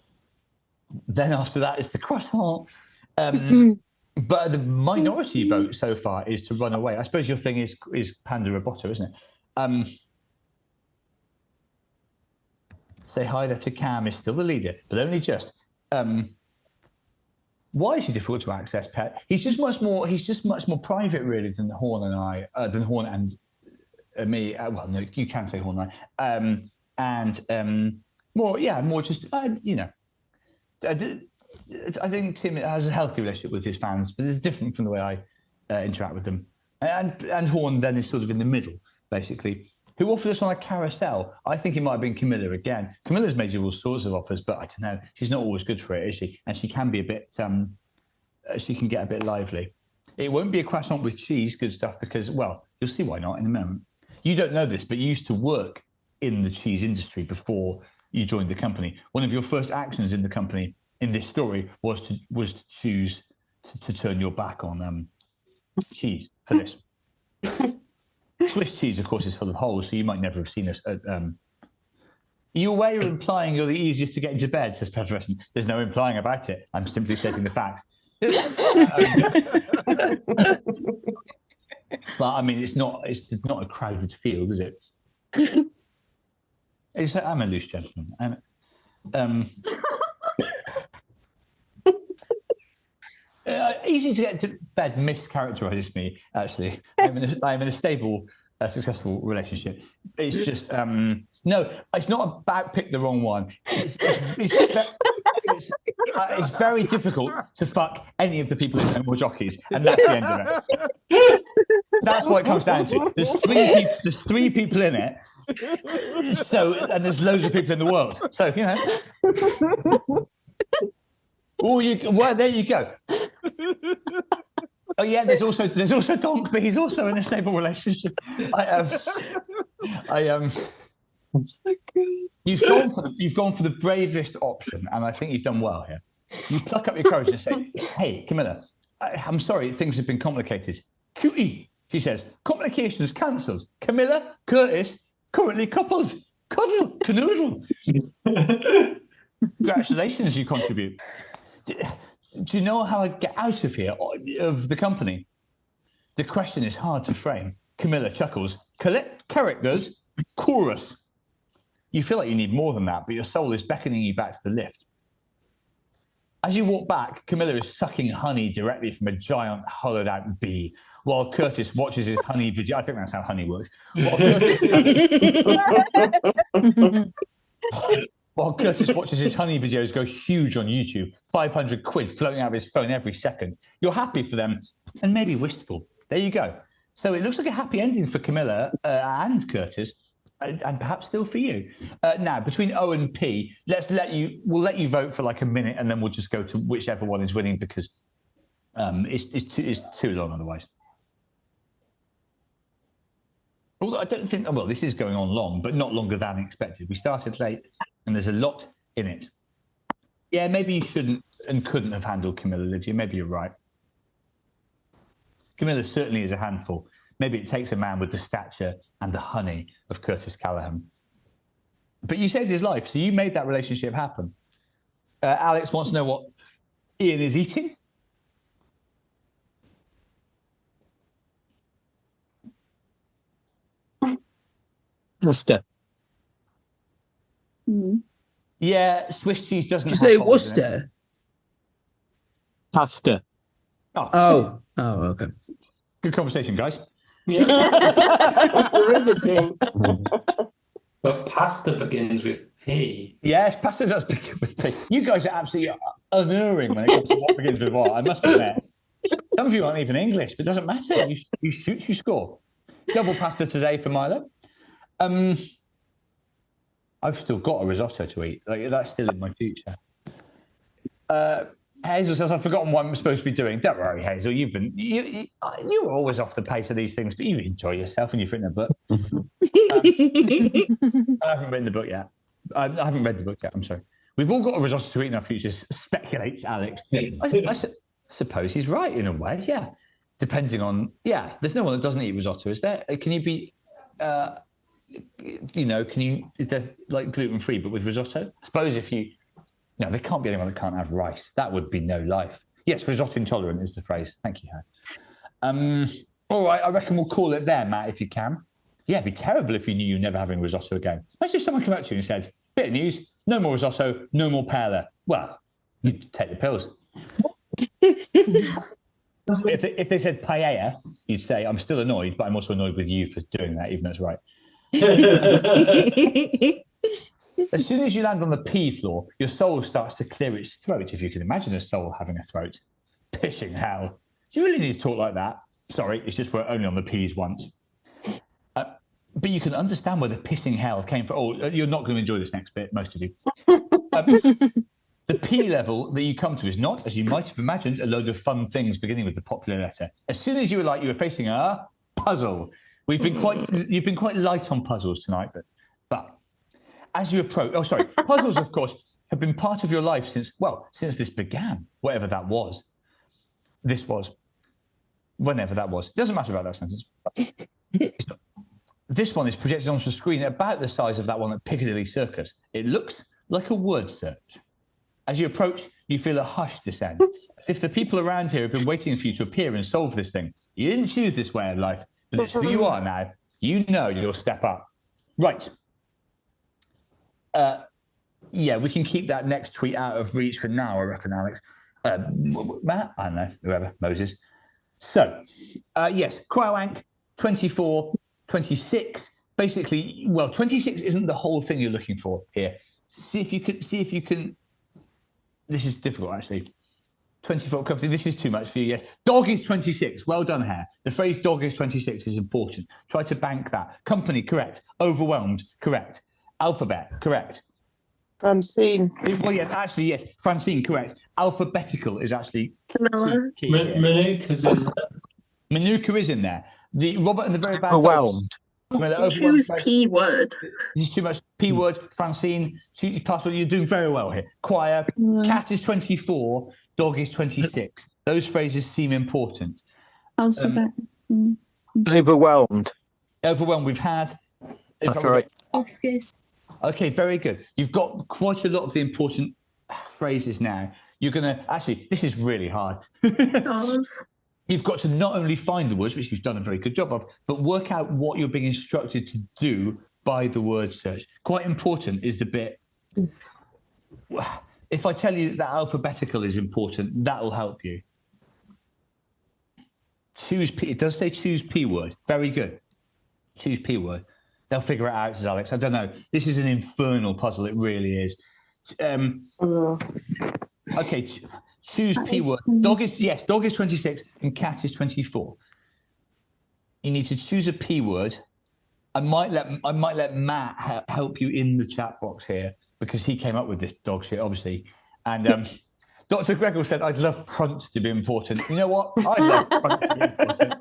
A: Then after that is the croissant. But the minority vote so far is to run away. I suppose your thing is Panda Roboto, isn't it? Say hi there to Cam is still the leader, but only just. Why is he difficult to access, Pet? He's just much more private, really, than Horn and I, than Horn and me. Well, no, you can say Horn and I. More just, you know. I think Tim has a healthy relationship with his fans, but it's different from the way I interact with them. And Horn then is sort of in the middle, basically. Who offered us on a carousel? I think it might have been Camilla again. Camilla's made you all sorts of offers, but I don't know. She's not always good for it, is she? And she can be a bit, she can get a bit lively. It won't be a croissant with cheese, good stuff, because, well, you'll see why not in a moment. You don't know this, but you used to work in the cheese industry before you joined the company. One of your first actions in the company in this story was to choose to turn your back on cheese for this. Swiss cheese, of course, is full of holes, so you might never have seen us. You aware you're implying you're the easiest to get into bed, says Preston. There's no implying about it. I'm simply stating the fact. But I mean, it's not a crowded field, is it? I'm a loose gentleman. Easy to get to bed mischaracterizes me, actually. I'm in a stable, successful relationship. It's just, no, it's not about pick the wrong one. It's very difficult to fuck any of the people in No More Jockeys, and that's the end of it. That's what it comes down to. There's three people in it, and there's loads of people in the world. So, you know. Well, there you go. Oh yeah, there's also Donk, but he's also in a stable relationship. You've gone for the bravest option, and I think you've done well here. You pluck up your courage and say, "Hey, Camilla, I'm sorry, things have been complicated." Cutie, she says, "Complications cancelled. Camilla, Curtis, currently coupled. Cuddle, canoodle." Congratulations, you contribute. Do you know how I get out of here, of the company? The question is hard to frame. Camilla chuckles. Characters, chorus. You feel like you need more than that, but your soul is beckoning you back to the lift. As you walk back, Camilla is sucking honey directly from a giant hollowed-out bee, while Curtis watches his honey video. I think that's how honey works. While Curtis watches his honey videos go huge on YouTube, 500 quid floating out of his phone every second. You're happy for them, and maybe wistful. There you go. So it looks like a happy ending for Camilla and Curtis, and perhaps still for you. Now, between O and P, we'll let you vote for like a minute, and then we'll just go to whichever one is winning, because it's too long otherwise. Although I don't think, well, this is going on long, but not longer than expected. We started late, and there's a lot in it. Yeah, maybe you shouldn't and couldn't have handled Camilla, Lydia. Maybe you're right. Camilla certainly is a handful. Maybe it takes a man with the stature and the honey of Curtis Callahan. But you saved his life, so you made that relationship happen. Alex wants to know what Ian is eating.
L: Worcester.
A: Yeah, Swiss cheese doesn't.
I: Did you say Worcester?
L: Pasta.
I: Oh, okay.
A: Good conversation, guys.
G: Yeah.
B: Riveting.
G: But pasta begins with P.
A: Yes, pasta does begin with P. You guys are absolutely unerring when it comes to what begins with what, I must admit. Some of you aren't even English, but it doesn't matter. You shoot, you score. Double pasta today for Milo. I've still got a risotto to eat. Like, that's still in my future. Hazel says, I've forgotten what I'm supposed to be doing. Don't worry, Hazel. You were always off the pace of these things, but you enjoy yourself and you've written a book. I haven't written the book yet. I haven't read the book yet. I'm sorry. We've all got a risotto to eat in our futures, speculates Alex. I suppose he's right in a way, yeah. Depending on, there's no one that doesn't eat risotto, is there? Can you be, is there like gluten-free but with risotto? I suppose no, there can't be anyone that can't have rice. That would be no life. Yes, risotto intolerant is the phrase. Thank you, Harry. All right, I reckon we'll call it there, Matt, if you can. Yeah, it'd be terrible if you knew you were never having risotto again. Imagine if someone came up to you and said, bit of news, no more risotto, no more paella. Well, you'd take the pills. If they said paella, you'd say, I'm still annoyed, but I'm also annoyed with you for doing that, even though it's right. As soon as you land on the pea floor, your soul starts to clear its throat, if you can imagine a soul having a throat. Pissing hell. Do you really need to talk like that? Sorry, it's just we're only on the peas once. But you can understand where the pissing hell came from. Oh, you're not going to enjoy this next bit, most of you. The P level that you come to is not, as you might have imagined, a load of fun things beginning with the popular letter. As soon as you were facing a puzzle. You've been quite light on puzzles tonight, but as you approach, puzzles, of course, have been part of your life since this began, whatever that was. Whenever that was. It doesn't matter about that sentence. This one is projected onto the screen about the size of that one at Piccadilly Circus. It looks like a word search. As you approach, you feel a hush descend. As if the people around here have been waiting for you to appear and solve this thing. You didn't choose this way of life, but it's who you are now. You know you'll step up. Right. We can keep that next tweet out of reach for now, I reckon, Alex. Matt? I don't know, whoever, Moses. So, yes, Cryowank, 24, 26. Basically, 26 isn't the whole thing you're looking for here. See if you can. This is difficult, actually. 24 company. This is too much for you. Yes. Dog is 26. Well done, Hare. The phrase dog is 26 is important. Try to bank that. Company, correct. Overwhelmed, correct. Alphabet, correct.
M: Francine.
A: Well, yes, actually, yes. Francine, correct. Alphabetical is actually key.
G: Manuka is in there.
A: Manuka is in there. The Robert and the Very Bad
L: Overwhelmed.
K: Choose P word.
A: This is too much. P word, Francine, password. You're doing very well here. Choir, cat is 24, dog is 26. Those phrases seem important.
K: Alphabet.
L: Overwhelmed.
A: Overwhelmed, we've had.
L: That's right.
K: Oscars.
A: Okay, very good. You've got quite a lot of the important phrases now. You're going to, actually, this is really hard. You've got to not only find the words, which you've done a very good job of, but work out what you're being instructed to do by the word search. Quite important is the bit. If I tell you that alphabetical is important, that will help you. Choose P. It does say choose P word. Very good. Choose P word. They'll figure it out, says Alex. I don't know. This is an infernal puzzle. It really is. Okay. Choose P word. Dog is 26 and cat is 24. You need to choose a P word. I might let Matt help you in the chat box here because he came up with this dog shit, obviously. And Dr. Gregor said, I'd love prunts to be important. You know what? I'd love prunts to be important.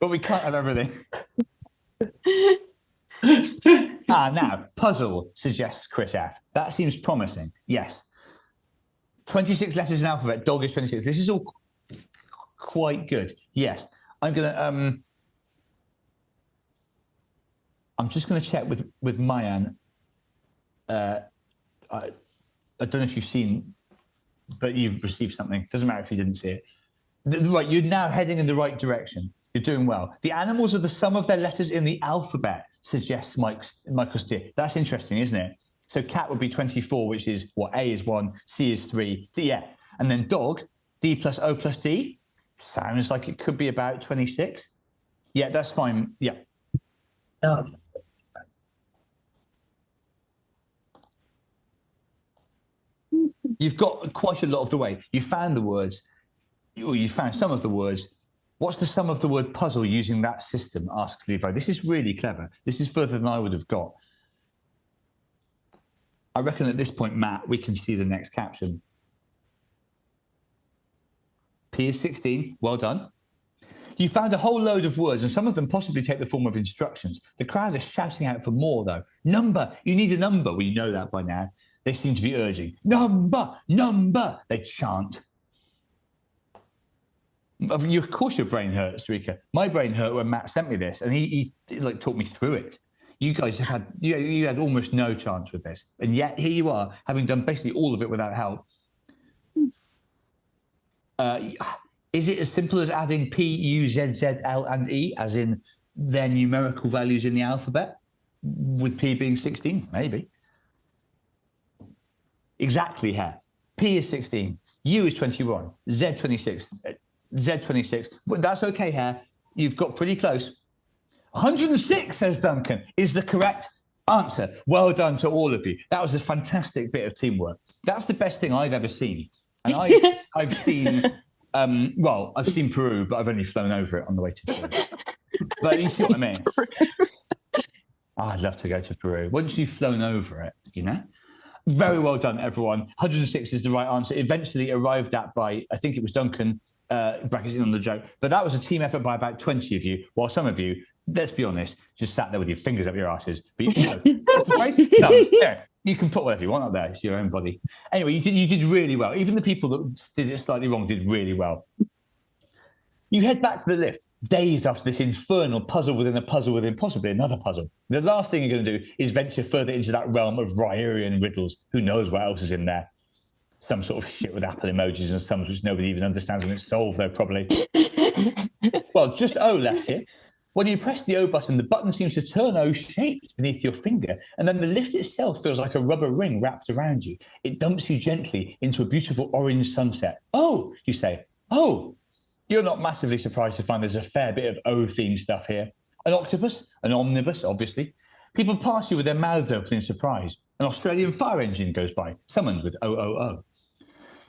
A: But we can't have everything. Now, puzzle, suggests Chris F. That seems promising. Yes. 26 letters in alphabet, dog is 26. This is all quite good. Yes. I'm just going to check with Mayan. I don't know if you've seen, but you've received something. Doesn't matter if you didn't see it. Right, you're now heading in the right direction. You're doing well. The animals are the sum of their letters in the alphabet, suggests Michael Steer. That's interesting, isn't it? So cat would be 24, which is what? A is 1, C is 3. D, yeah. And then dog, D plus O plus D. Sounds like it could be about 26. Yeah, that's fine. Yeah. You've got quite a lot of the way. You found the words, or you found some of the words. What's the sum of the word puzzle using that system? Asks Levi. This is really clever. This is further than I would have got. I reckon at this point, Matt, we can see the next caption. P is 16. Well done. You found a whole load of words, and some of them possibly take the form of instructions. The crowd is shouting out for more, though. Number. You need a number. Well, you know that by now. They seem to be urging. Number. Number. They chant. Of course your brain hurts, Rika. My brain hurt when Matt sent me this, and he like talked me through it. You guys have had you had almost no chance with this, and yet here you are, having done basically all of it without help. Is it as simple as adding P, U, Z, Z, L, and E, as in their numerical values in the alphabet, with P being 16? Maybe. Exactly, Hare. P is 16, U is 21, Z 26, Z 26. But that's okay, Hare. You've got pretty close. 106, says Duncan, is the correct answer. Well done to all of you. That was a fantastic bit of teamwork. That's the best thing I've ever seen. And I've seen, I've seen Peru, but I've only flown over it on the way to Peru. But you see what I mean? Oh, I'd love to go to Peru. Once you've flown over it, you know? Very well done, everyone. 106 is the right answer. Eventually arrived at by, I think it was Duncan, brackets in on the joke. But that was a team effort by about 20 of you, while some of you, let's be honest, just sat there with your fingers up your asses. But you know, yeah, you can put whatever you want up there. It's your own body. Anyway, you did really well. Even the people that did it slightly wrong did really well. You head back to the lift, dazed after this infernal puzzle within a puzzle within possibly another puzzle. The last thing you're going to do is venture further into that realm of Ryerian riddles. Who knows what else is in there? Some sort of shit with apple emojis and some which nobody even understands when it's solved, though, probably. Well, just O left here. When you press the O button, the button seems to turn O-shaped beneath your finger, and then the lift itself feels like a rubber ring wrapped around you. It dumps you gently into a beautiful orange sunset. Oh, you say. Oh, you're not massively surprised to find there's a fair bit of O-themed stuff here. An octopus, an omnibus, obviously. People pass you with their mouths open in surprise. An Australian fire engine goes by, summoned with OOO.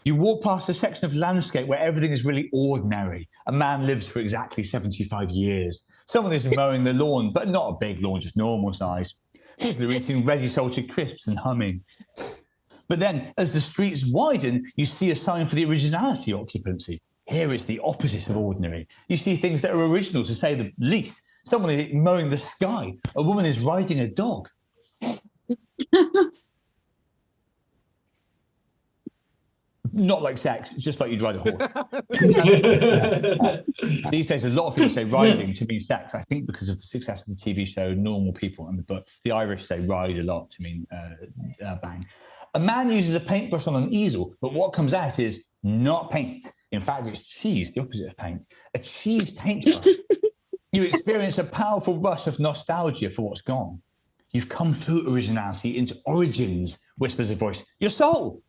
A: You walk past a section of landscape where everything is really ordinary. A man lives for exactly 75 years. Someone is mowing the lawn, but not a big lawn, just normal size. People are eating ready salted crisps and humming. But then, as the streets widen, you see a sign for the originality occupancy. Here it's the opposite of ordinary. You see things that are original, to say the least. Someone is mowing the sky. A woman is riding a dog. Not like sex, just like you'd ride a horse. These days, a lot of people say riding to mean sex. I think because of the success of the TV show Normal People, but the Irish say ride a lot to mean bang. A man uses a paintbrush on an easel, but what comes out is not paint. In fact, it's cheese, the opposite of paint. A cheese paintbrush. You experience a powerful rush of nostalgia for what's gone. You've come through originality into origins, whispers a voice. Your soul.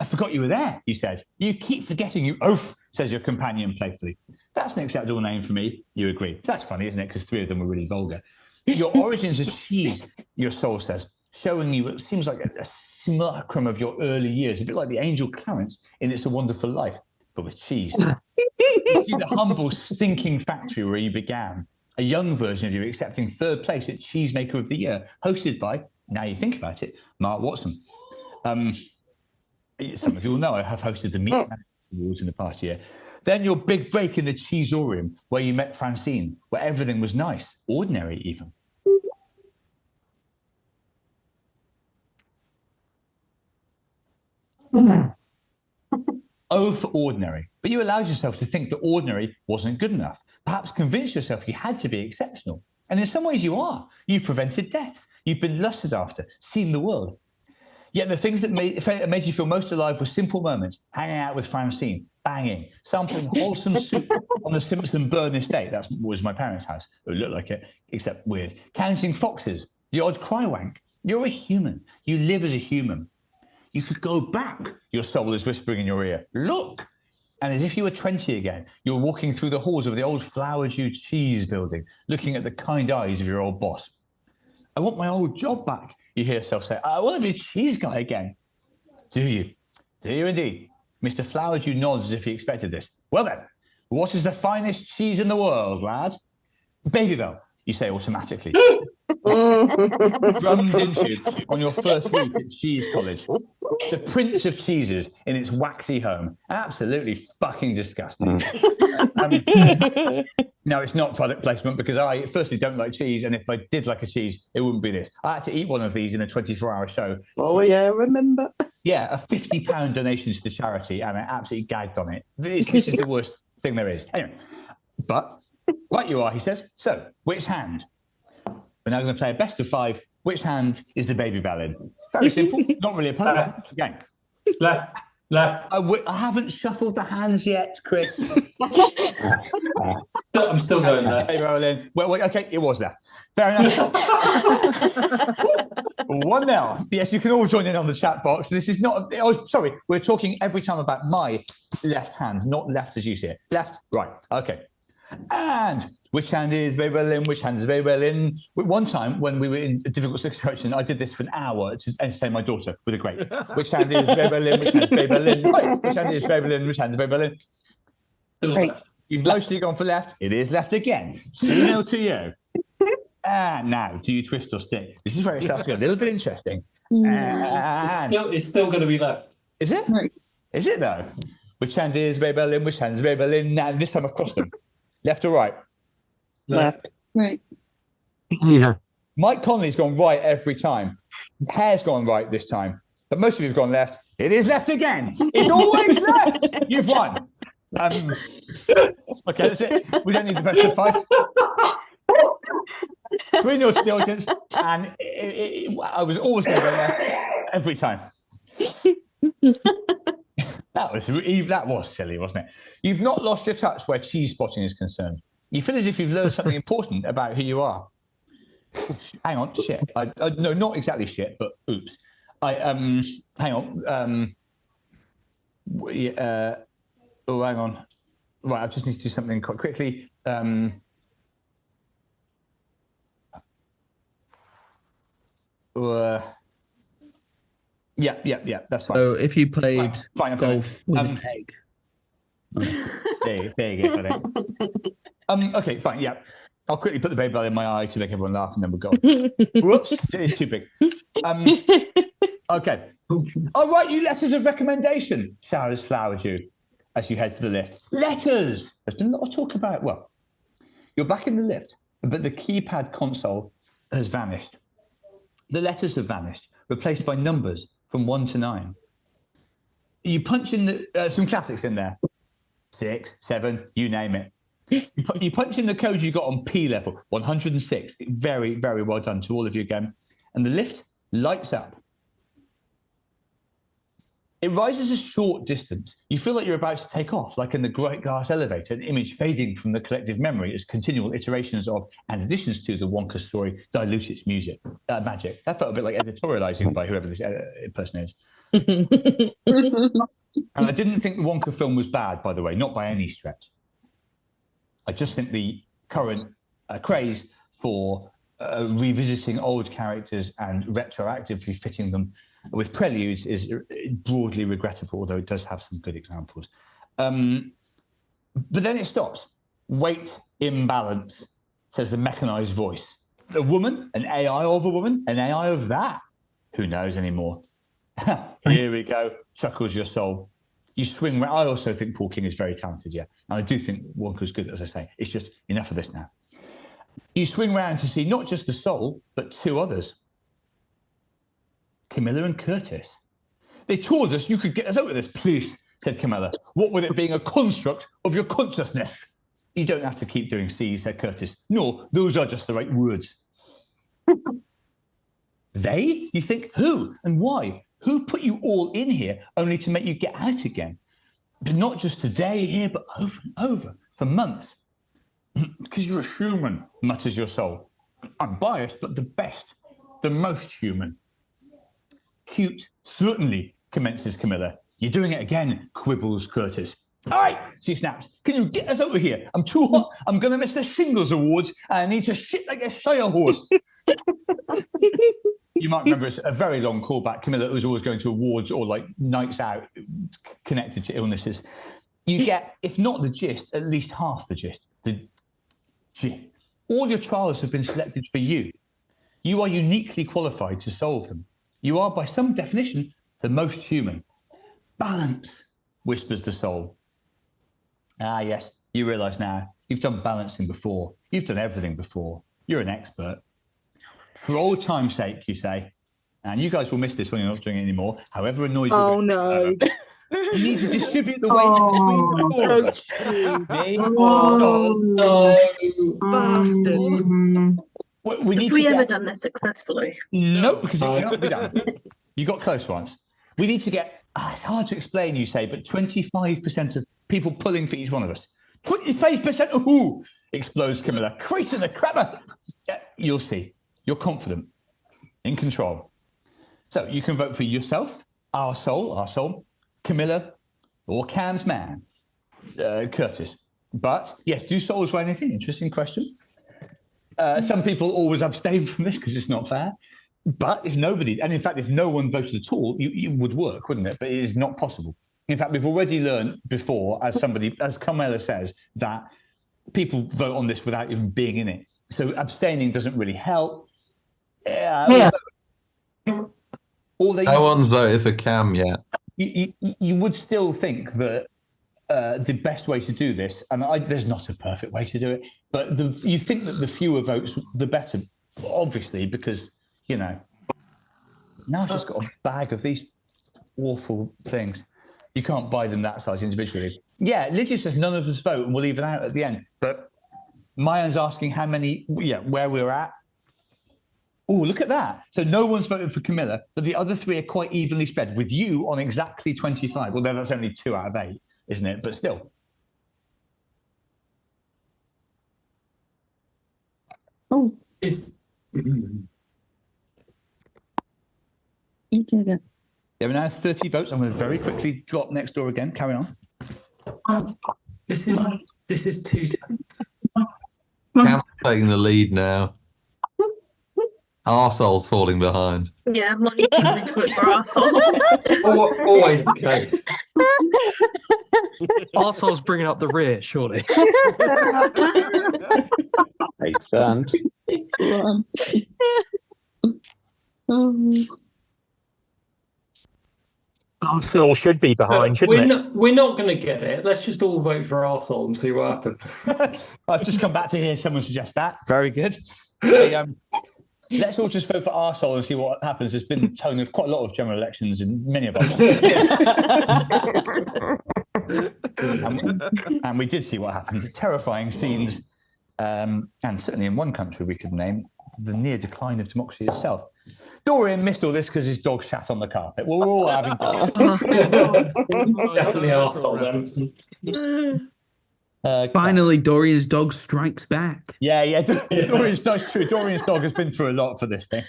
A: I forgot you were there, you said. You keep forgetting, you oaf, says your companion playfully. That's an acceptable name for me, you agree. That's funny, isn't it? Because 3 of them were really vulgar. Your origins are cheese, your soul says, showing you what seems like a simulacrum of your early years, a bit like the angel Clarence in It's a Wonderful Life, but with cheese. You're the humble, stinking factory where you began. A young version of you accepting 3rd place at Cheesemaker of the Year, hosted by, now you think about it, Mart Watson. Some of you will know I have hosted the Meat Awards in the past year. Then your big break in the Cheeseorium, where you met Francine, where everything was nice, ordinary even. O for ordinary, but you allowed yourself to think that ordinary wasn't good enough. Perhaps convinced yourself you had to be exceptional. And in some ways you are. You've prevented deaths. You've been lusted after, seen the world. Yet the things that made you feel most alive were simple moments, hanging out with Francine, banging, sampling wholesome soup on the Simpson Burn estate. That was my parents' house. It looked like it, except weird. Counting foxes, the odd cry wank. You're a human. You live as a human. You could go back, your soul is whispering in your ear. Look! And as if you were 20 again, you're walking through the halls of the old flower-dewed cheese building, looking at the kind eyes of your old boss. I want my old job back, you hear yourself say. I want to be a cheese guy again. Do you? Do you indeed? Mr. Flowerdew nods as if he expected this. Well then, what is the finest cheese in the world, lad? Babybel, you say automatically. drummed into on your first week at cheese college. The prince of cheeses in its waxy home. Absolutely fucking disgusting. No, it's not product placement because I firstly don't like cheese, and if I did like a cheese, it wouldn't be this. I had to eat one of these in a 24-hour show.
M: Oh yeah, remember?
A: Yeah, a £50 donation to the charity, and I absolutely gagged on it. This is the worst thing there is. Anyway, but right you are, he says. So, which hand? We're now going to play a best of 5. Which hand is the baby bell in? Very simple. Not really a puzzle. Again.
G: Left.
A: I haven't shuffled the hands yet, Chris.
G: I'm still going left.
A: Hey, Roland. Well, okay, it was left. Fair enough. 1-0. Yes, you can all join in on the chat box. This is not. Oh, sorry. We're talking every time about my left hand, not left as you see it. Left, right. Okay. And which hand is baby bell in? Which hand is baby bell in? One time when we were in a difficult situation, I did this for an hour to entertain my daughter with a grape. Which hand is baby bell in? Which hand is baby bell in? Right. Which hand is baby bell in? Which hand is baby bell in?
G: Right.
A: You've mostly gone for left. It is left again. 2-0 to you. And now, do you twist or stick? This is where it starts to get a little bit interesting.
G: It's still going to be left.
A: Is it? Right. Is it though? Which hand is baby bell in? Which hand is baby bell in? Now, this time I've crossed them. Left or right?
K: Left. Right.
L: Yeah.
A: Mike Conley's gone right every time. Hare's gone right this time. But most of you have gone left. It is left again. It's always left. You've won. Okay, that's it. We don't need the best of 5. 3-0 to the audience. And I was always going to go left every time. That was silly, wasn't it? You've not lost your touch where cheese spotting is concerned. You feel as if you've learned something important about who you are. Hang on, shit. No, not exactly shit, but oops. Hang on. Oh, hang on. Right, I just need to do something quite quickly. Yeah, that's fine.
I: So if you played
A: golf
I: with an egg.
A: There you go, buddy. Okay, fine, yeah. I'll quickly put the baby bell in my eye to make everyone laugh, and then we'll go. Whoops, it's too big. Okay. All right, you letters of recommendation. Showers flowered you as you head for the lift. Letters! There's been a lot of talk about, well, you're back in the lift, but the keypad console has vanished. The letters have vanished, replaced by numbers from 1 to 9. You punch in some classics in there. 6, 7, you name it. You punch in the code you got on P level, 106. Very, very well done to all of you again. And the lift lights up. It rises a short distance. You feel like you're about to take off, like in the great glass elevator, an image fading from the collective memory as continual iterations of and additions to the Wonka story dilute its magic. That felt a bit like editorializing by whoever this person is. And I didn't think the Wonka film was bad, by the way, not by any stretch. I just think the current craze for revisiting old characters and retroactively fitting them with preludes is broadly regrettable, although it does have some good examples. But then it stops. Weight imbalance, says the mechanized voice. A woman, an AI of a woman, an AI of that. Who knows anymore? Here we go, chuckles your soul. You swing around. I also think Paul King is very talented, yeah. And I do think Wonka's good, as I say. It's just enough of this now. You swing around to see not just the soul, but 2 others. Camilla and Curtis. They told us you could get us out of this, please, said Camilla. What with it being a construct of your consciousness? You don't have to keep doing C's, said Curtis. No, those are just the right words. They? You think, who and why? Who put you all in here only to make you get out again? But not just today here, but over and over, for months. Because you're a human, mutters your soul. I'm biased, but the best, the most human. Cute, certainly, commences Camilla. You're doing it again, quibbles Curtis. All right, she snaps. Can you get us over here? I'm too hot. I'm going to miss the Shingles Awards, and I need to shit like a Shire horse. You might remember it's a very long callback. Camilla was always going to awards or like nights out connected to illnesses. You get, if not the gist, at least half the gist. All your trials have been selected for you. You are uniquely qualified to solve them. You are, by some definition, the most human. Balance, whispers the soul. Ah, yes, you realise now. You've done balancing before. You've done everything before. You're an expert. For old time's sake, you say, and you guys will miss this when you're not doing it anymore, however annoyed you'll
B: Oh
A: get.
B: no.
A: You need to distribute the weight between the four of us. Me,
B: Bastard.
A: We need
K: Have we
A: to
K: ever
A: get...
K: done this successfully?
A: No, because it cannot be done. You got close once. We need to get... it's hard to explain, you say, but 25% of people pulling for each one of us. 25%? Ooh! Explodes Camilla. Crease in the crabber! Yeah, you'll see. You're confident. In control. So you can vote for yourself, our soul, Camilla, or Cam's man, Curtis. But, yes, do souls weigh anything? Interesting question. Some people always abstain from this because it's not fair. But if nobody, and in fact, if no one voted at all, you would work, wouldn't it? But it is not possible. In fact, we've already learned before, as Carmela says, that people vote on this without even being in it. So abstaining doesn't really help.
H: No one's voted for Cam yet.
A: You would still think that the best way to do this, and there's not a perfect way to do it, but you think that the fewer votes, the better, obviously, because, you know, now I've just got a bag of these awful things. You can't buy them that size individually. Yeah, Lydia says none of us vote and we'll even out at the end. But Mayan's asking how many, where we're at. Oh, look at that. So no one's voted for Camilla, but the other three are quite evenly spread, with you on exactly 25. Although that's only 2 out of 8, isn't it? But still.
K: Oh.
A: There are now 30 votes. I'm going to very quickly go up next door again. Carry on.
G: This is too.
H: Cam's taking the lead now. Arsehole's falling behind.
K: Yeah, I'm not even going to vote for arsehole.
G: Always the case.
E: Arsehole's bringing up the rear, surely.
L: Makes sense. Arsehole should be behind, shouldn't it?
G: We're not going to get it. Let's just all vote for arsehole and see what happens.
A: I've just come back to hear someone suggest that. Very good. Let's all just vote for arsehole and see what happens. There's been the tone of quite a lot of general elections in many of us. and we did see what happened. Terrifying scenes. And certainly in one country we could name the near decline of democracy itself. Dorian missed all this because his dog shat on the carpet. We're all having
G: Definitely arsehole then.
I: Finally, Dorian's dog strikes back.
A: Yeah. Dorian's dog's true. Dorian's dog has been through a lot for this thing.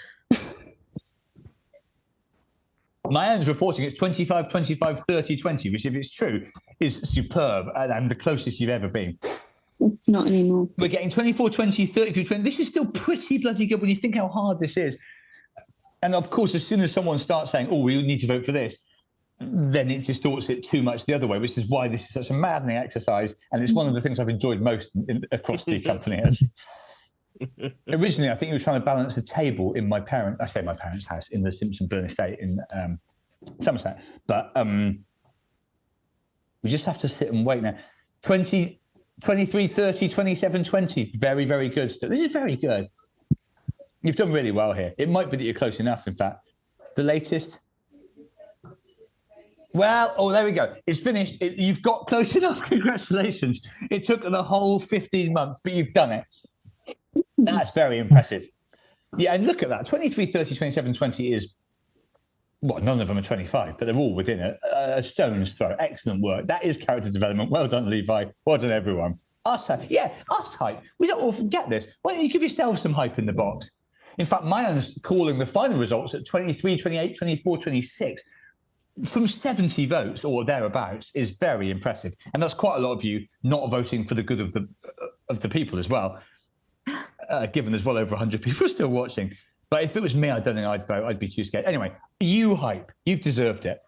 A: Mayan's reporting it's 25, 25, 30, 20, which, if it's true, is superb and the closest you've ever been.
K: Not anymore.
A: We're getting 24, 20, 33, 20. This is still pretty bloody good when you think how hard this is. And of course, as soon as someone starts saying, oh, we need to vote for this, then it distorts it too much the other way, which is why this is such a maddening exercise. And it's one of the things I've enjoyed most across the company. Originally, I think we were trying to balance a table in my parents' house in the Simpson Burn estate in Somerset. But we just have to sit and wait now. 20, 23, 30, 27, 20. Very, very good still. This is very good. You've done really well here. It might be that you're close enough, in fact. The latest... Well, there we go. It's finished. You've got close enough. Congratulations. It took the whole 15 months, but you've done it. That's very impressive. Yeah, and look at that. 23, 30, 27, 20 is... Well, none of them are 25, but they're all within a stone's throw. Excellent work. That is character development. Well done, Levi. Well done, everyone. Us hype. We don't often get this. Why don't you give yourself some hype in the box? In fact, Mayan's calling the final results at 23, 28, 24, 26 from 70 votes or thereabouts is very impressive. And that's quite a lot of you not voting for the good of the people as well, given there's well over 100 people still watching. But if it was me, I don't think I'd vote. I'd be too scared. Anyway, you hype. You've deserved it.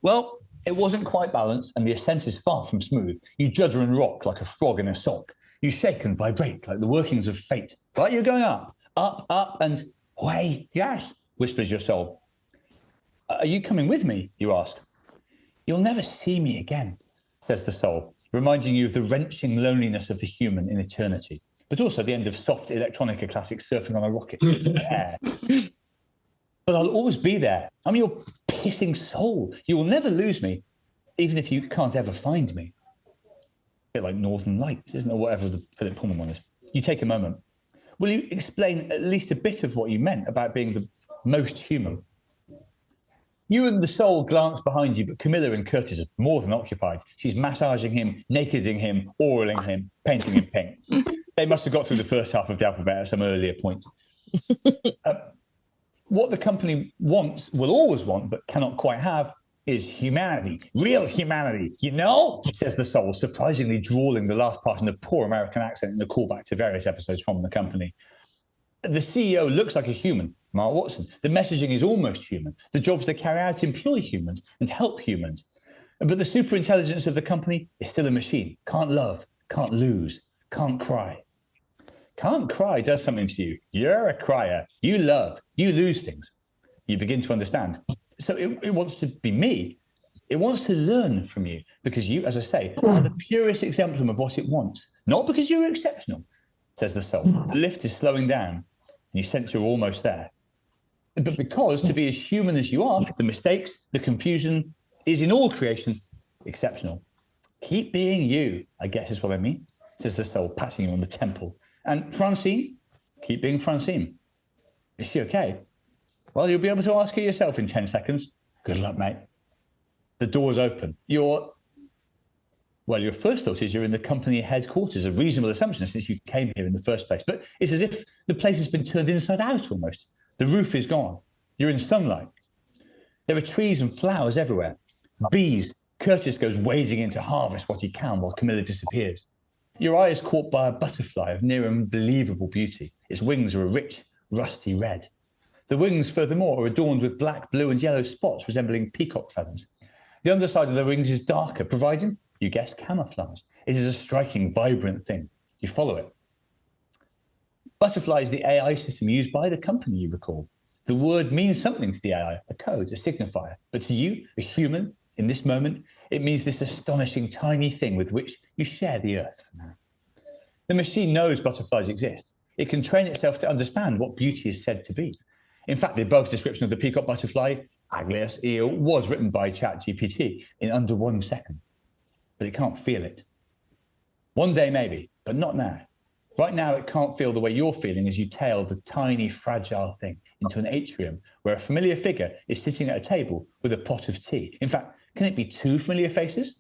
I: Well,
A: It wasn't quite balanced, and the ascent is far from smooth. You judder and rock like a frog in a sock. You shake and vibrate like the workings of fate. But you're going up, and way, yes, whispers your soul. Are you coming with me, you ask? You'll never see me again, says the soul, reminding you of the wrenching loneliness of the human in eternity, but also the end of soft electronica classics surfing on a rocket in the air. But I'll always be there. I'm your pissing soul. You will never lose me, even if you can't ever find me. A bit like Northern Lights, isn't it? Or whatever the Philip Pullman one is. You take a moment. Will you explain at least a bit of what you meant about being the most human? You and the soul glance behind you, but Camilla and Curtis are more than occupied. She's massaging him, nakeding him, oraling him, painting him pink. They must have got through the first half of the alphabet at some earlier point. What the company wants, will always want, but cannot quite have, is humanity. Real humanity, you know? Says the soul, surprisingly drawling the last part in a poor American accent in a callback to various episodes from the company. The CEO looks like a human, Mart Watson. The messaging is almost human. The jobs they carry out employ humans and help humans. But the superintelligence of the company is still a machine. Can't love, can't lose, can't cry. Can't cry does something to you. You're a crier. You love, you lose things. You begin to understand. So it wants to be me. It wants to learn from you because you, as I say, are the purest exemplar of what it wants. Not because you're exceptional, says the soul. The lift is slowing down and you sense you're almost there. But because to be as human as you are, the mistakes, the confusion is in all creation exceptional. Keep being you, I guess is what I mean, says the soul, patting you on the temple. And Francine, keep being Francine. Is she okay? Well, you'll be able to ask her yourself in 10 seconds. Good luck, mate. The door's open. Your first thought is you're in the company headquarters, a reasonable assumption since you came here in the first place. But it's as if the place has been turned inside out almost. The roof is gone. You're in sunlight. There are trees and flowers everywhere. Bees. Curtis goes wading in to harvest what he can while Camilla disappears. Your eye is caught by a butterfly of near unbelievable beauty. Its wings are a rich, rusty red. The wings, furthermore, are adorned with black, blue, and yellow spots resembling peacock feathers. The underside of the wings is darker, providing, you guess, camouflage. It is a striking, vibrant thing. You follow it. Butterfly is the AI system used by the company, you recall. The word means something to the AI, a code, a signifier. But to you, a human, in this moment, it means this astonishing, tiny thing with which you share the earth for now. The machine knows butterflies exist. It can train itself to understand what beauty is said to be. In fact, the above description of the peacock butterfly, Aglaeus eel, was written by ChatGPT in under 1 second. But it can't feel it. One day maybe, but not now. Right now, it can't feel the way you're feeling as you tail the tiny, fragile thing into an atrium where a familiar figure is sitting at a table with a pot of tea. In fact, can it be two familiar faces?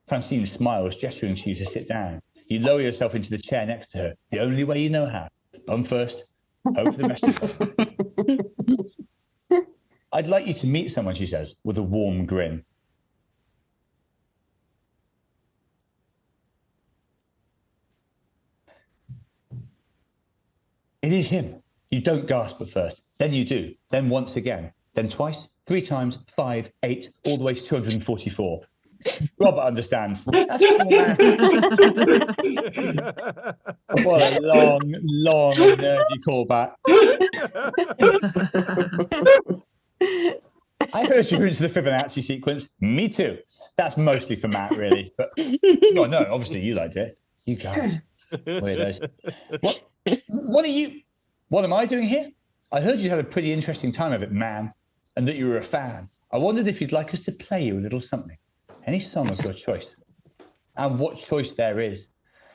A: Francine smiles, gesturing to you to sit down. You lower yourself into the chair next to her, the only way you know how. Bum first, hope for the rest of it. I'd like you to meet someone, she says, with a warm grin. It is him. You don't gasp at first. Then you do. Then once again. Then twice, 3 times, 5, 8, all the way to 244. Robert understands. That's cool, man. What a long, nerdy callback. I heard you were into the Fibonacci sequence. Me too. That's mostly for Matt, really. But no, obviously you liked it. You guys, weirdos. What am I doing here? I heard you had a pretty interesting time of it, man, and that you were a fan. I wondered if you'd like us to play you a little something. Any song of your choice. And what choice there is.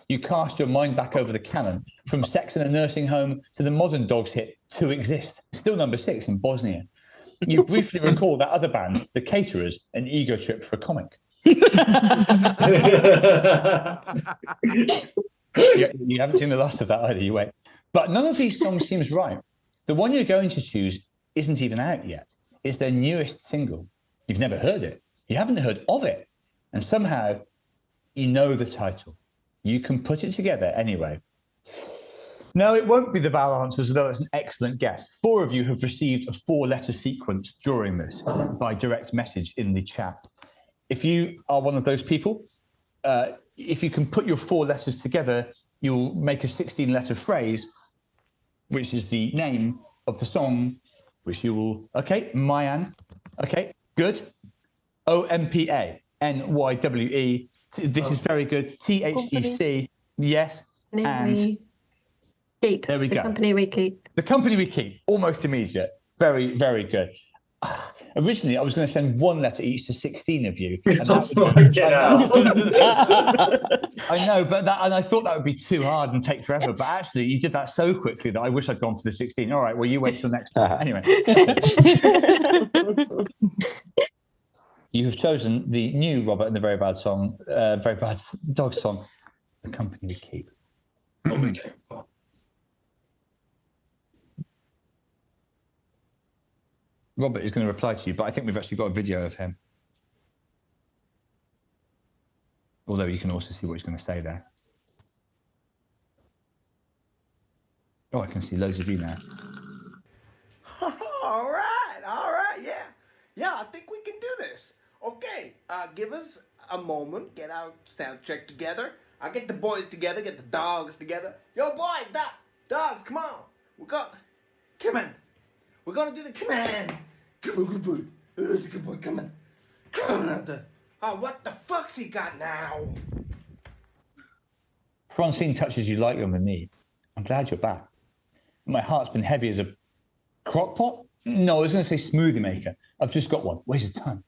A: You cast your mind back over the canon, from Sex in a Nursing Home to the modern Dogs hit To Exist, still number 6 in Bosnia. You briefly recall that other band, The Caterers, an ego trip for a comic. You haven't seen the last of that either, you wait. But none of these songs seems right. The one you're going to choose isn't even out yet. It's their newest single. You've never heard it. You haven't heard of it. And somehow you know the title. You can put it together anyway. No, it won't be the Val answers, though it's an excellent guess. 4 of you have received a 4-letter sequence during this by direct message in the chat. If you are one of those people, if you can put your 4 letters together, you'll make a 16-letter phrase, which is the name of the song, which you will... Okay, Mayan. Okay, good. OMPA. NYWE. This is very good. THEC. Yes. And
K: keep.
A: There we go.
K: The company we keep.
A: The company we keep. Almost immediate. Very, very good. Originally, I was going to send 1 letter each to 16 of you. And I know, but I thought that would be too hard and take forever. But actually, you did that so quickly that I wish I'd gone for the 16. All right, well, you wait till next time. Anyway. You have chosen the new Robert and the Very Bad Dog song, The Company We Keep. Robert is going to reply to you, but I think we've actually got a video of him. Although you can also see what he's going to say there. Oh, I can see loads of you now.
N: All right, yeah. Yeah, I think we can do this. Okay, give us a moment, get our sound check together. I'll get the boys together, get the dogs together. Yo, boys, dogs, come on. Come on. We're gonna do the command. Come on, good boy. Good boy, come on. Come on, oh, what the fuck's he got now?
A: Francine touches you lightly on the knee. I'm glad you're back. My heart's been heavy as a crock pot? No, I was going to say smoothie maker. I've just got one. Weighs a ton.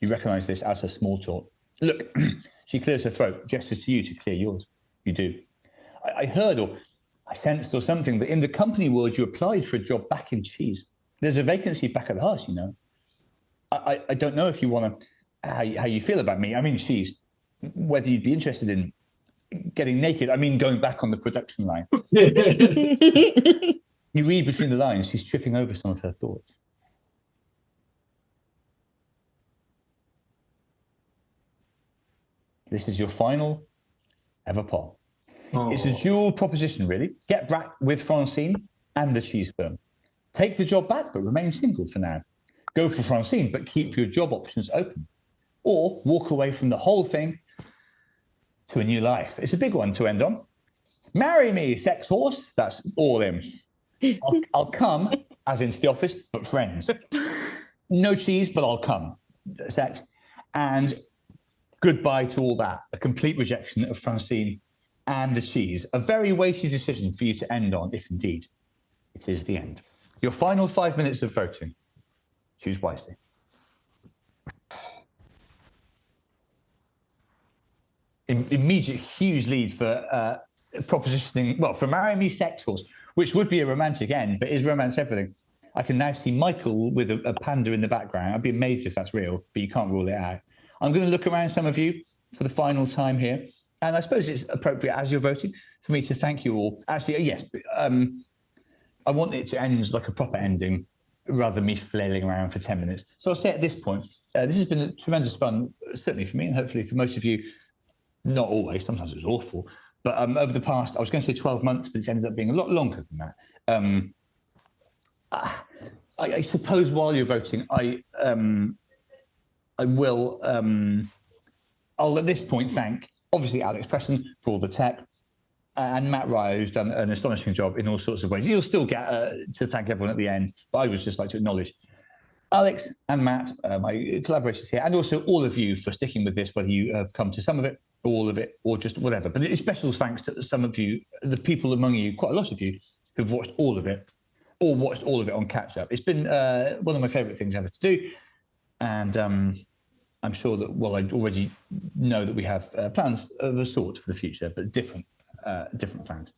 A: You recognise this as her small talk. Look, she clears her throat, gestures to you to clear yours. You do. I heard or I sensed or something that in the company world you applied for a job back in cheese. There's a vacancy back at the house, you know. I don't know if you want to, how you feel about me. I mean cheese. Whether you'd be interested in getting naked. I mean going back on the production line. You read between the lines, she's tripping over some of her thoughts. This is your final ever poll. Oh. It's a dual proposition, really. Get back with Francine and the cheese firm. Take the job back, but remain single for now. Go for Francine, but keep your job options open. Or walk away from the whole thing to a new life. It's a big one to end on. Marry me, sex horse. That's all in. I'll come, as into the office, but friends. No cheese, but I'll come. Sex. And goodbye to all that. A complete rejection of Francine and the cheese. A very weighty decision for you to end on, if indeed it is the end. Your final 5 minutes of voting. Choose wisely. Immediate huge lead for propositioning, well, for Marry Me Sex Horse, which would be a romantic end, but is romance everything? I can now see Michael with a panda in the background. I'd be amazed if that's real, but you can't rule it out. I'm going to look around some of you for the final time here. And I suppose it's appropriate, as you're voting, for me to thank you all. Actually, yes, I want it to end like a proper ending, rather than me flailing around for 10 minutes. So I'll say at this point, this has been a tremendous fun, certainly for me, and hopefully for most of you. Not always, sometimes it was awful. But over the past, I was going to say 12 months, but it's ended up being a lot longer than that. I suppose while you're voting, I will, I'll at this point thank, obviously, Alex Preston for all the tech, and Matt Ryer, who's done an astonishing job in all sorts of ways. You'll still get to thank everyone at the end, but I would just like to acknowledge Alex and Matt, my collaborators here, and also all of you for sticking with this, whether you have come to some of it, all of it, or just whatever. But it's special thanks to some of you, the people among you, quite a lot of you, who've watched all of it, or watched all of it on catch-up. It's been one of my favourite things ever to do. And I'm sure that, well, I already know that we have plans of a sort for the future, but different plans.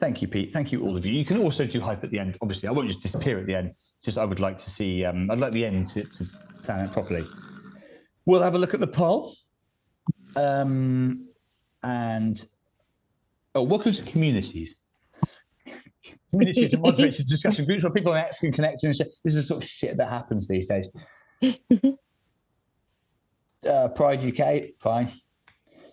A: Thank you, Pete. Thank you, all of you. You can also do hype at the end. Obviously, I won't just disappear at the end. Just I would like to see, I'd like the end to plan it properly. We'll have a look at the poll. And welcome to communities. Communities and moderated discussion groups where people on X can connect and shit. This is the sort of shit that happens these days. Pride UK, fine.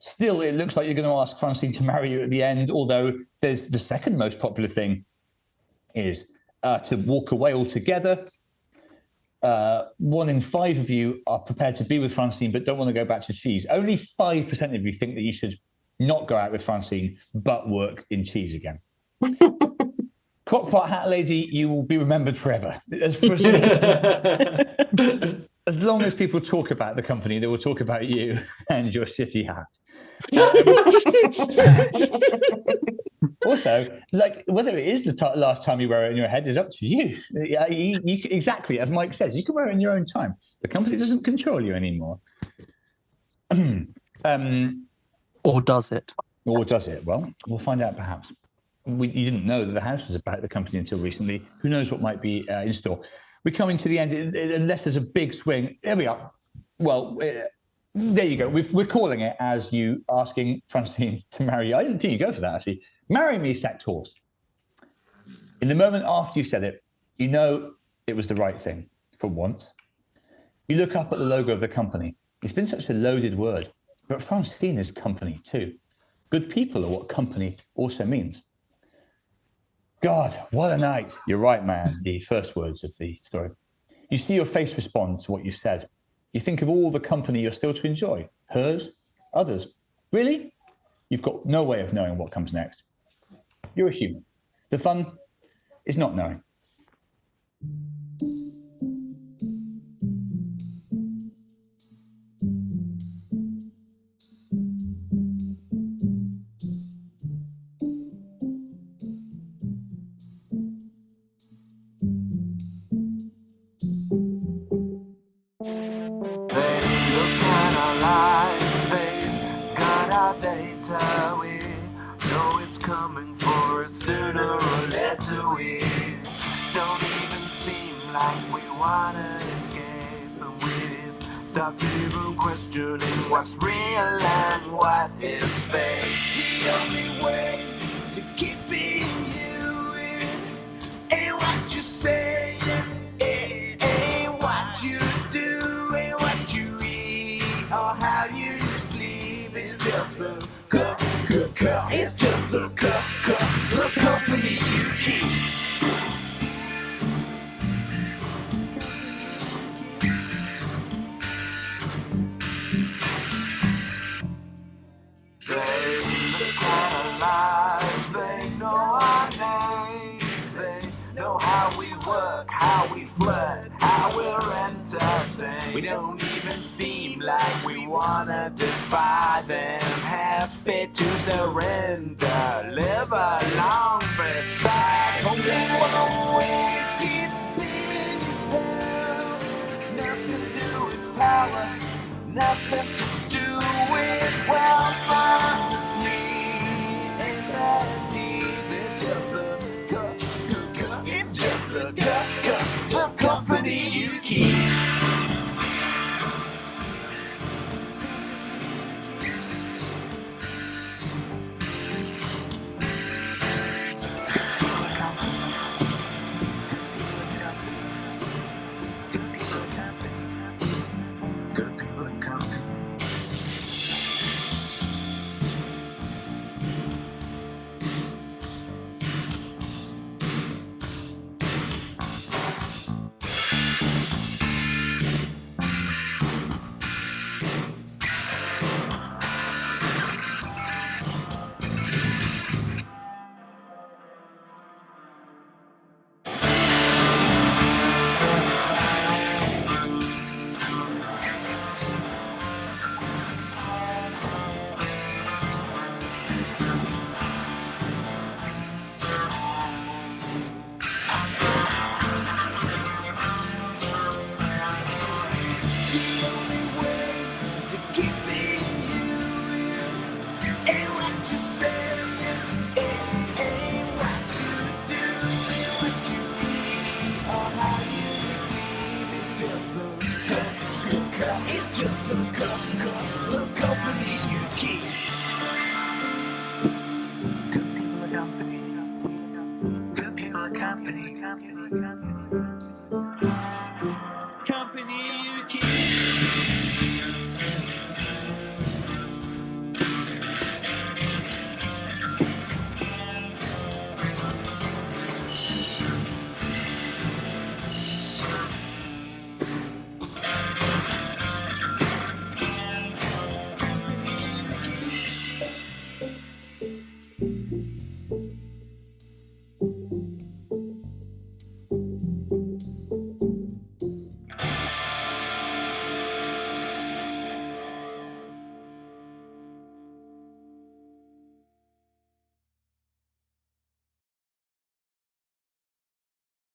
A: Still, it looks like you're going to ask Francine to marry you at the end, although there's the second most popular thing is to walk away altogether. 1 in 5 of you are prepared to be with Francine but don't want to go back to cheese. Only 5% of you think that you should not go out with Francine but work in cheese again. Crockpot Hat Lady, you will be remembered forever. As long as people talk about the company, they will talk about you and your shitty hat. Also, like, whether it is the last time you wear it in your head is up to you. Exactly, as Mike says, you can wear it in your own time. The company doesn't control you anymore.
E: Or does it?
A: Or does it? Well, we'll find out perhaps. You didn't know that the house was about the company until recently. Who knows what might be in store? We're coming to the end, unless there's a big swing. There we are. Well, there you go. We're calling it as you asking Francine to marry you. I didn't think you'd go for that, actually. Marry me, sacked horse. In the moment after you said it, you know it was the right thing, for once. You look up at the logo of the company. It's been such a loaded word, but Francine is company too. Good people are what company also means. God, what a night. You're right, man. The first words of the story. You see your face respond to what you said. You think of all the company you're still to enjoy. Hers, others. Really? You've got no way of knowing what comes next. You're a human. The fun is not knowing.
O: Coming for us sooner or later. We don't even seem like we wanna escape, and we've stopped even questioning what's real and what is fake. The only way to keep being you ain't what you say, ain't what you do, ain't what you eat or how you sleep. It's just the cup. It's just the company you keep. They look at our lives, they know our names, they know how we work, how we flirt, how we're entertained. We don't even seem like we wanna defy them. Happy to surrender, live along beside. Only one way to keep being yourself. Nothing to do with power, nothing to do with wealth. Honestly, ain't that deep? It's just the company you keep. It's just the company you keep. Good people are company. Good people are company.